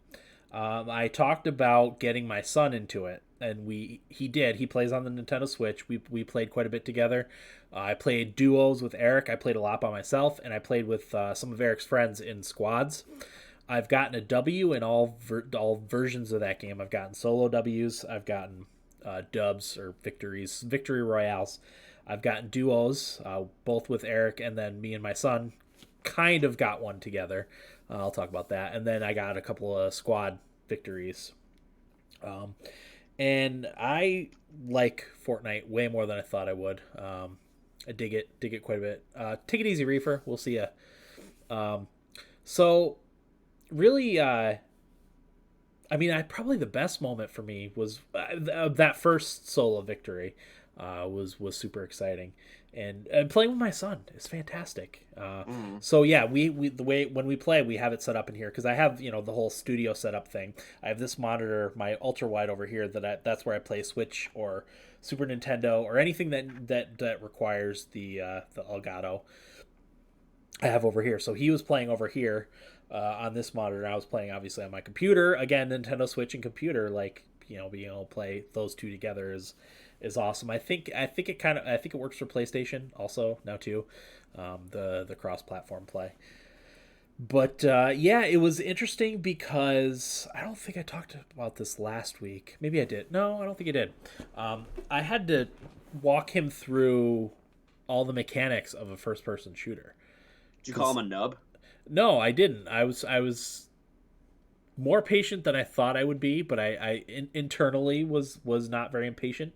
I talked about getting my son into it, and he did. He plays on the Nintendo Switch. We played quite a bit together. I played duos with Eric. I played a lot by myself, and I played with some of Eric's friends in squads. I've gotten a W in all versions of that game. I've gotten solo Ws. I've gotten dubs or victory royales. I've gotten duos, both with Eric, and then me and my son kind of got one together. I'll talk about that. And then I got a couple of squad victories. And I like Fortnite way more than I thought I would. I dig it quite a bit. Take it easy, Reefer. We'll see ya. So really, I mean, probably the best moment for me was that first solo victory. Was super exciting, and playing with my son is fantastic. So yeah, we the way when we play, we have it set up in here because I have the whole studio setup thing. I have this monitor, my ultra wide over here that's where I play Switch or Super Nintendo or anything that requires the Elgato. I have over here. So he was playing over here on this monitor. And I was playing obviously on my computer. Again, Nintendo Switch and computer, being able to play those two together is awesome. I think it works for PlayStation also now too, the cross-platform play. But yeah, it was interesting because I don't think I talked about this last week. Maybe I did. No, I don't think I did. I had to walk him through all the mechanics of a first-person shooter. Did you call him a nub? No, I didn't. I was more patient than I thought I would be, but I internally was not very impatient.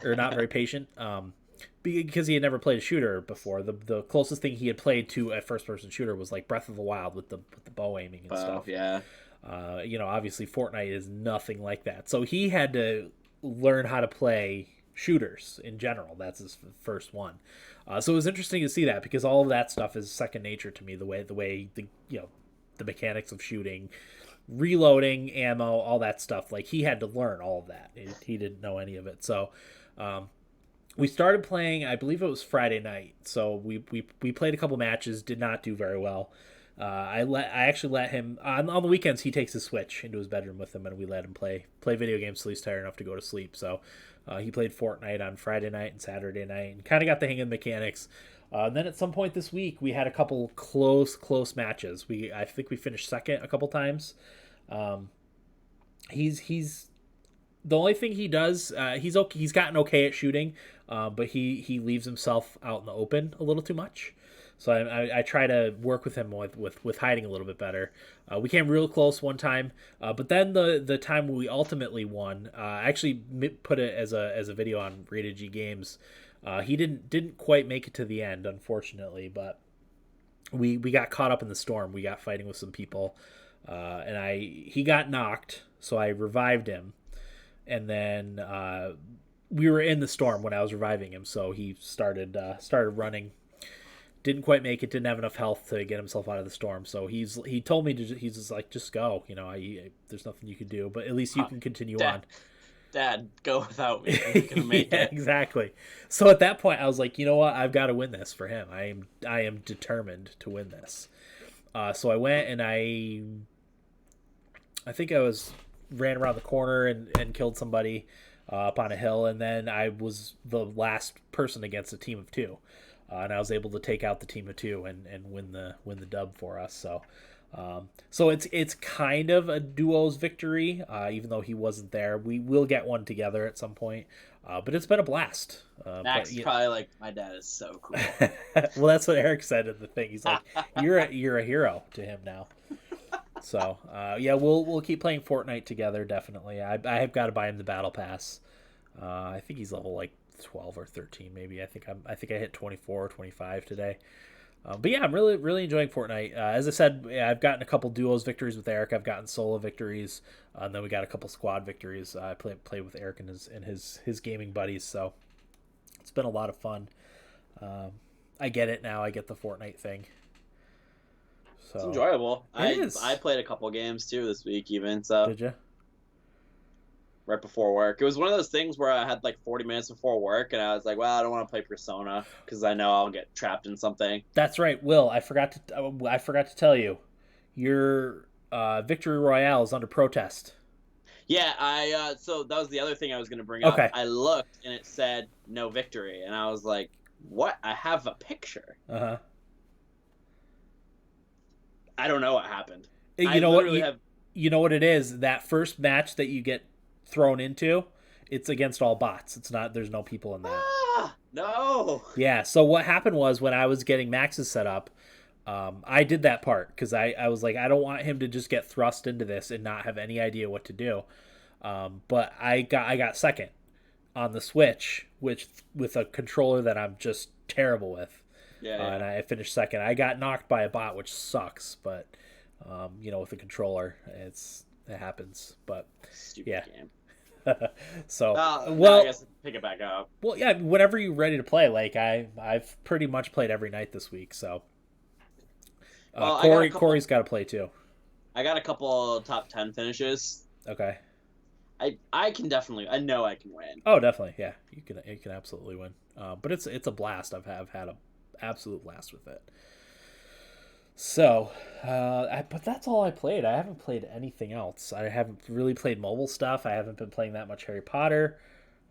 Or not very patient, because he had never played a shooter before. The closest thing he had played to a first-person shooter was like Breath of the Wild with the bow aiming and stuff. Yeah. Obviously Fortnite is nothing like that. So he had to learn how to play shooters in general. That's his first one. So it was interesting to see that because all of that stuff is second nature to me. The way the mechanics of shooting, reloading, ammo, all that stuff. Like he had to learn all of that. He didn't know any of it. So we started playing, I believe it was Friday night. So we played a couple matches, did not do very well. I actually let him on the weekends. He takes his Switch into his bedroom with him, and we let him play video games till he's tired enough to go to sleep. So he played Fortnite on Friday night and Saturday night, and kind of got the hang of the mechanics. And then at some point this week, we had a couple close matches. I think we finished second a couple times. Um, he's the only thing he does. He's okay. He's gotten okay at shooting, but he leaves himself out in the open a little too much. So I try to work with him with hiding a little bit better. We came real close one time, but then the time we ultimately won, I actually put it as a video on Rated G Games. He didn't quite make it to the end, unfortunately, but we got caught up in the storm. We got fighting with some people, and he got knocked, so I revived him, and then we were in the storm when I was reviving him, so he started running. Didn't quite make it. Didn't have enough health to get himself out of the storm. So he told me he's just like, just go. There's nothing you can do, but at least you can continue on. Dad, go without me. I'm gonna make it. Exactly. So at that point, I was like, you know what? I've got to win this for him. I am determined to win this. So I went and I think I ran around the corner and killed somebody up on a hill, and then I was the last person against a team of two. And I was able to take out the team of two and win the dub for us. So it's kind of a duo's victory, even though he wasn't there. We will get one together at some point, but it's been a blast. Max is probably like, my dad is so cool. Well, that's what Eric said in the thing. He's like, you're a hero to him now. So yeah, we'll keep playing Fortnite together. Definitely. I have got to buy him the battle pass. I think he's level like 12 or 13 maybe. I think I hit 24 or 25 today. But yeah, I'm really enjoying Fortnite. As I said, I've gotten a couple duos victories with Eric. I've gotten solo victories, and then we got a couple squad victories. I played with Eric and his gaming buddies, so it's been a lot of fun. I get it now. I get the Fortnite thing. So it's enjoyable. It is. I played a couple games too this week even. So did you? Right before work. It was one of those things where I had like 40 minutes before work, and I was like, well, I don't want to play Persona because I know I'll get trapped in something. That's right, Will. I forgot to tell you, your Victory Royale is under protest. Yeah, so that was the other thing I was going to bring up. Okay. I looked, and it said no victory, and I was like, what? I have a picture. Uh-huh. I don't know what happened. You know what it is? That first match that you get thrown into, it's against all bots. It's not. There's no people in that. No. Yeah. So what happened was when I was getting Max's set up, I did that part because I was like, I don't want him to just get thrust into this and not have any idea what to do. But I got second on the Switch, with a controller that I'm just terrible with. Yeah. And I finished second. I got knocked by a bot, which sucks, but with a controller, it happens. But stupid yeah. Game. So well, I guess pick it back up. Well, yeah. Whenever you're ready to play, like I've pretty much played every night this week. So Corey's got to play too. I got a couple top 10 finishes. Okay. I can definitely. I know I can win. Oh, definitely. Yeah, you can absolutely win. But it's a blast. I've had an absolute blast with it. So, but that's all I played. I haven't played anything else. I haven't really played mobile stuff. I haven't been playing that much Harry Potter.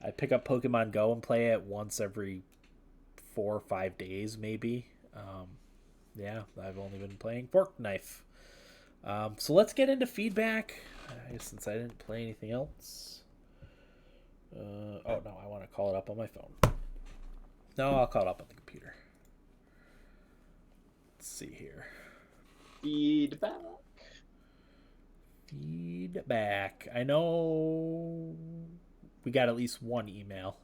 I pick up Pokemon Go and play it once every 4 or 5 days, maybe. Yeah, I've only been playing Fortnite. So let's get into feedback, since I didn't play anything else. Oh, no, I want to call it up on my phone. No, I'll call it up on the computer. Let's see here. Feedback. I know we got at least one email.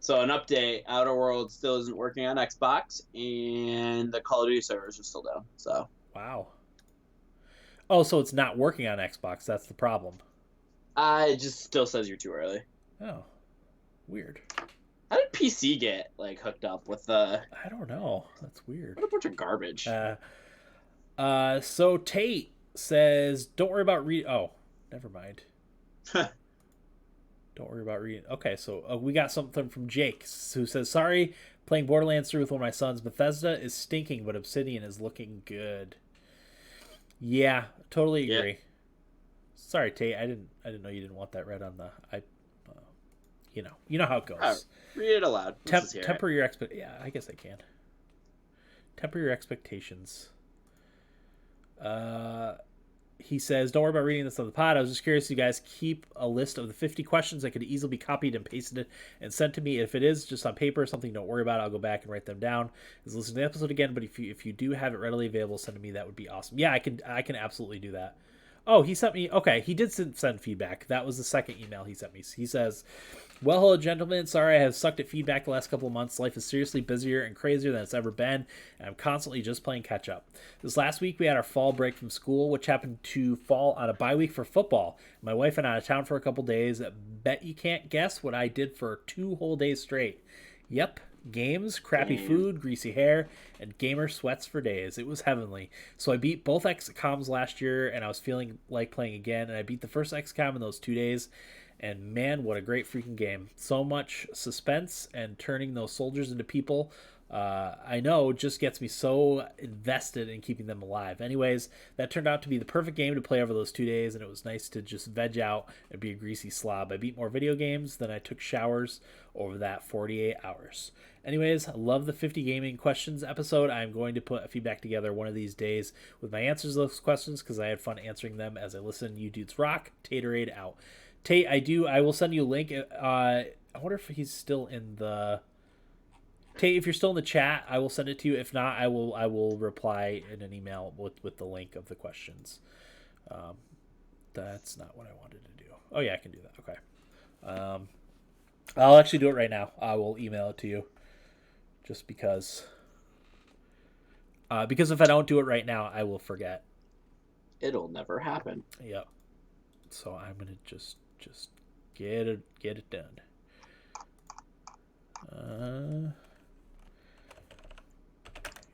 So an update, Outer Worlds still isn't working on Xbox, and the Call of Duty servers are still down. So wow. Oh, so it's not working on Xbox. That's the problem. It just still says you're too early. Oh, weird. How did PC get hooked up with the? I don't know. That's weird. What a bunch of garbage. So Tate says, "Don't worry about Oh, never mind. Don't worry about reading." Okay, so we got something from Jake who says, "Sorry, playing Borderlands 3 with one of my sons. Bethesda is stinking, but Obsidian is looking good." Yeah, totally agree. Yeah. Sorry, Tate. I didn't know you didn't want that read on the You know how it goes. All right, read it aloud. Temper your Yeah, I guess I can. Temper your expectations. He says, don't worry about reading this on the pod. I was just curious if you guys keep a list of the 50 questions that could easily be copied and pasted and sent to me. If it is just on paper or something, don't worry about it. I'll go back and write them down. Is listen to the episode again, but if you do have it readily available, send to me. That would be awesome. Yeah, I can absolutely do that. Oh, he sent me. Okay, he did send feedback. That was the second email he sent me. He says, well, hello, gentlemen. Sorry I have sucked at feedback the last couple of months. Life is seriously busier and crazier than it's ever been, and I'm constantly just playing catch up. This last week, we had our fall break from school, which happened to fall on a bye week for football. My wife went out of town for a couple days. Bet you can't guess what I did for 2 whole days straight. Yep. Games, crappy food, greasy hair, and gamer sweats for days. It was heavenly. So I beat both XCOMs last year, and I was feeling like playing again, and I beat the first XCOM in those 2 days, and man, what a great freaking game. So much suspense and turning those soldiers into people. I know just gets me so invested in keeping them alive. Anyways, that turned out to be the perfect game to play over those 2 days, and it was nice to just veg out and be a greasy slob. I beat more video games than I took showers over that 48 hours. Anyways, I love the 50 gaming questions episode. I'm going to put a feedback together one of these days with my answers to those questions because I had fun answering them as I listen. You dudes rock. Taterade out. Tate, I will send you a link. I wonder if he's still in the... Tate, if you're still in the chat, I will send it to you. If not, I will reply in an email with the link of the questions. That's not what I wanted to do. Oh, yeah, I can do that. Okay. I'll actually do it right now. I will email it to you. Just because if I don't do it right now, I will forget. It'll never happen. Yep. So I'm gonna just get it done.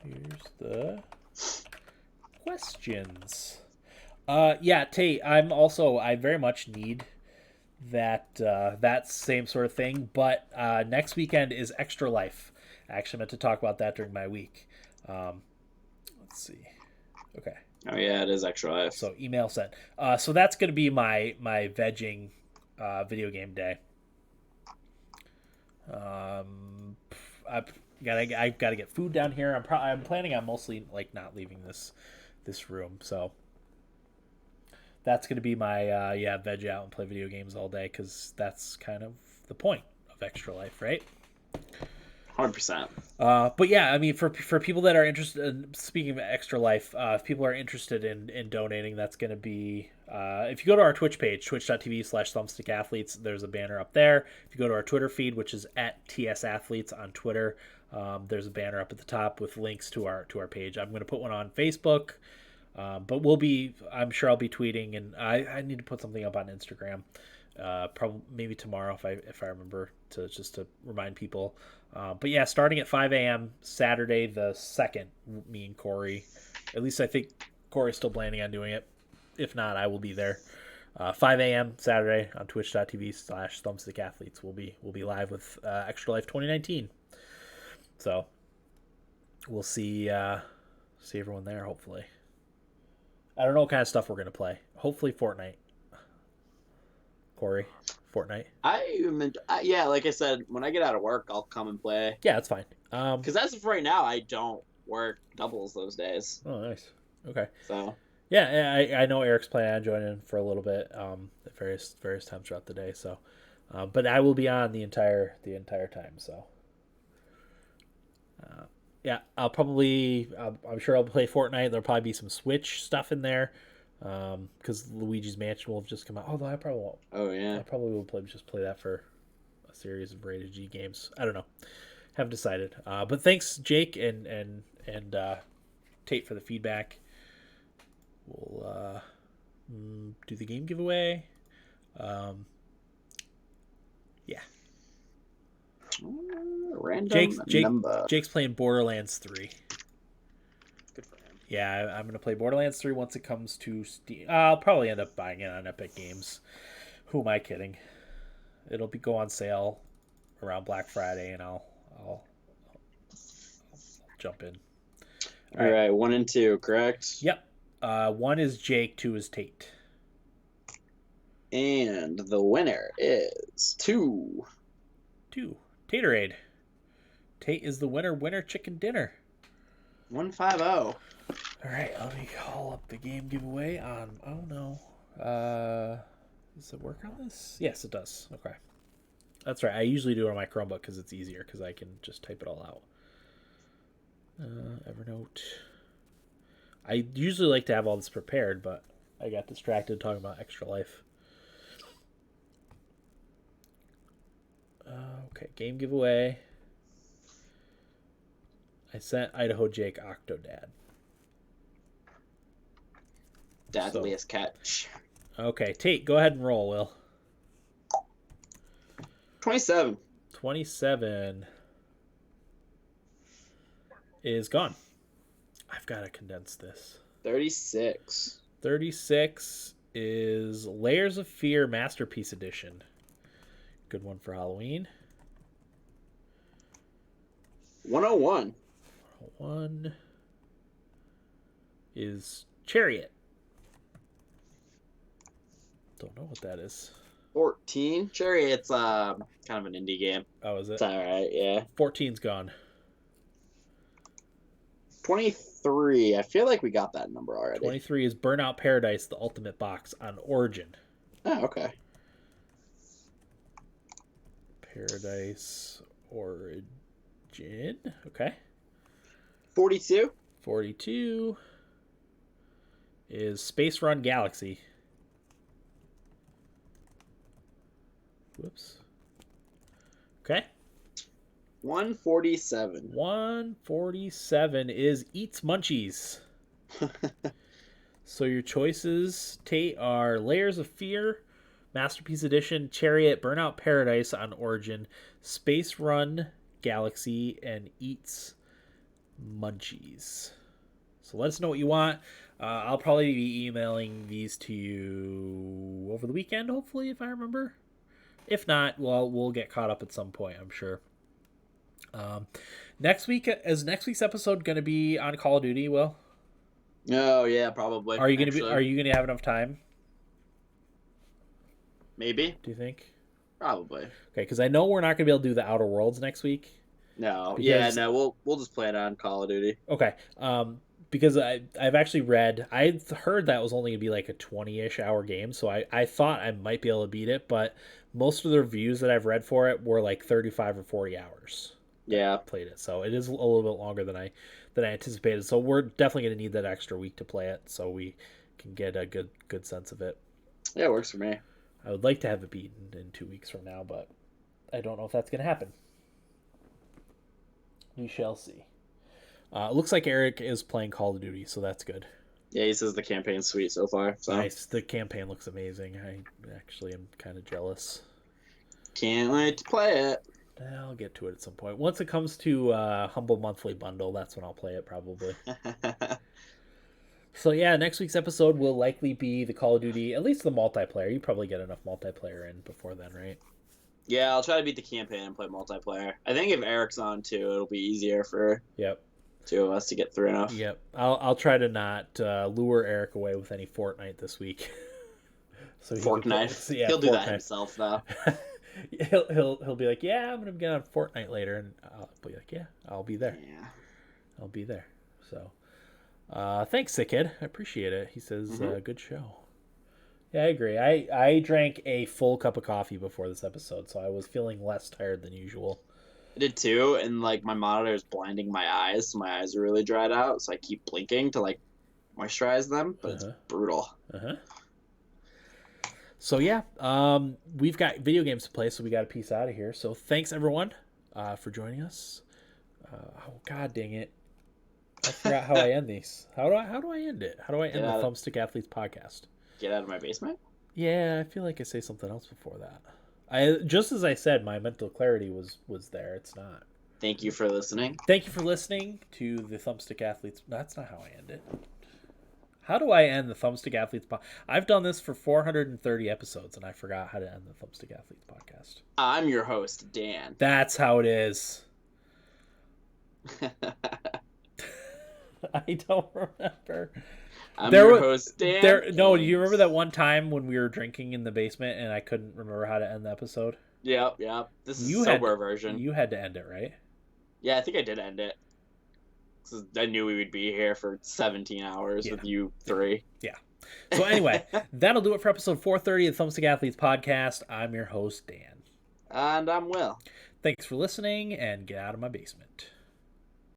Here's the questions. Yeah, Tate. I very much need that same sort of thing. But next weekend is Extra Life. I actually meant to talk about that during my week. Let's see. Okay. Oh yeah, it is Extra Life. So email sent. So that's going to be my vegging video game day. I've got to get food down here. I'm planning on mostly like not leaving this room. So that's going to be my veg out and play video games all day because that's kind of the point of Extra Life, right? 100%. But yeah, I mean, for people that are interested, speaking of Extra Life, if people are interested in donating, that's going to be, if you go to our Twitch page, twitch.tv/thumbstickathletes, there's a banner up there. If you go to our Twitter feed, which is @TSAthletes on Twitter, there's a banner up at the top with links to our page. I'm going to put one on Facebook, but I'm sure I'll be tweeting, and I need to put something up on Instagram. Probably maybe tomorrow if I remember to remind people. But yeah, starting at 5 a.m. Saturday the 2nd, me and Corey, at least I think Corey's still planning on doing it. If not, I will be there. 5 a.m. Saturday on twitch.tv/thumbstickathletes. We'll be live with Extra Life 2019. So we'll see everyone there, hopefully. I don't know what kind of stuff we're going to play. Hopefully Fortnite. Corey, Fortnite. Yeah, like I said, when I get out of work, I'll come and play. Yeah, that's fine. Because as of right now, I don't work doubles those days. Oh, nice. Okay. So. Yeah, I know Eric's planning on joining for a little bit at various times throughout the day. So, but I will be on the entire time. So. Yeah, I'm sure I'll play Fortnite. There'll probably be some Switch stuff in there. Because Luigi's Mansion will have just come out. Although I probably won't. Oh yeah. I probably will play that for a series of rated G games. I don't know. Haven't decided. But thanks, Jake and Tate for the feedback. We'll do the game giveaway. Yeah. Random number. Jake's playing Borderlands 3. Yeah, I'm going to play Borderlands 3 once it comes to Steam. I'll probably end up buying it on Epic Games. Who am I kidding? It'll go on sale around Black Friday, and I'll jump in. All right, 1 and 2, correct? Yep. 1 is Jake, 2 is Tate. And the winner is 2. 2. Taterade. Tate is the winner. Winner chicken dinner. 150. All right, let me call up the game giveaway on. Oh no. Does it work on this? Yes, it does. Okay. That's right. I usually do it on my Chromebook because it's easier because I can just type it all out. Evernote. I usually like to have all this prepared, but I got distracted talking about Extra Life. Okay, game giveaway. I sent Idaho Jake Octodad. Deadliest catch. Okay, Tate, go ahead and roll, Will. 27. 27 is gone. I've got to condense this. 36. 36 is Layers of Fear Masterpiece Edition. Good one for Halloween. 101. 101 is Chariot. Don't know what that is. 14. Chariot's kind of an indie game. Oh, is it? It's alright, yeah. 14's gone. 23. I feel like we got that number already. 23 is Burnout Paradise, the Ultimate Box on Origin. Oh, okay. Paradise Origin. Okay. 42. 42 is Space Run Galaxy. Whoops. Okay. 147. 147 is Eats Munchies. So your choices, Tate, are Layers of Fear, Masterpiece Edition, Chariot, Burnout Paradise on Origin, Space Run Galaxy, and Eats Munchies. So let us know what you want. I'll probably be emailing these to you over the weekend, hopefully, if I remember. If not, well, we'll get caught up at some point, I'm sure. Next week's episode going to be on Call of Duty, Will? Oh yeah, probably. Are you going to have enough time? Maybe. Do you think? Probably. Okay, because I know we're not going to be able to do the Outer Worlds next week. No. Because... Yeah, no. We'll just play it on Call of Duty. Okay. Because I've actually read, I heard that was only going to be like a 20-ish hour game, so I thought I might be able to beat it, but most of the reviews that I've read for it were like 35 or 40 hours. Yeah. I played it, so it is a little bit longer than I anticipated. So we're definitely going to need that extra week to play it, so we can get a good sense of it. Yeah, it works for me. I would like to have it beaten in 2 weeks from now, but I don't know if that's going to happen. We shall see. Looks like Eric is playing Call of Duty, so that's good. Yeah, he says the campaign's sweet so far. So. Nice. The campaign looks amazing. I actually am kind of jealous. Can't wait to play it. I'll get to it at some point. Once it comes to Humble Monthly Bundle, that's when I'll play it probably. So yeah, next week's episode will likely be the Call of Duty, at least the multiplayer. You probably get enough multiplayer in before then, right? Yeah, I'll try to beat the campaign and play multiplayer. I think if Eric's on too, it'll be easier for two of us to get through enough. Yep. I'll try to not lure Eric away with any Fortnite this week. So Fortnite. He'll do that himself though. He'll be like, yeah, I'm gonna get on Fortnite later, and I'll be like, yeah, I'll be there. Yeah, I'll be there. So, thanks, Sick Kid. I appreciate it. He says, good show. Yeah, I agree. I drank a full cup of coffee before this episode, so I was feeling less tired than usual. I did too, and like my monitor is blinding my eyes, so my eyes are really dried out. So I keep blinking to like moisturize them, but it's brutal. So yeah, we've got video games to play, so we got to peace out of here. So thanks everyone for joining us. Oh god dang it! I forgot how I end these. How do I end it? How do I end the Thumbstick Athletes podcast? Get out of my basement? Yeah, I feel like I say something else before that. I just as I said, my mental clarity was there. It's not. Thank you for listening. Thank you for listening to the Thumbstick Athletes. That's not how I end it. How do I end the Thumbstick Athletes podcast? I've done this for 430 episodes, and I forgot how to end the Thumbstick Athletes podcast. I'm your host, Dan. That's how it is. I don't remember. I'm your host, Dan. No, do you remember that one time when we were drinking in the basement and I couldn't remember how to end the episode? Yep, yep. This is You a had sober version. you had to end it, right? Yeah, I think I did end it. 'Cause I knew we would be here for 17 hours Yeah. with you three. Yeah. So anyway, that'll do it for episode 430 of the Thumbstick Athletes podcast. I'm your host, Dan. And I'm Will. Thanks for listening, and get out of my basement.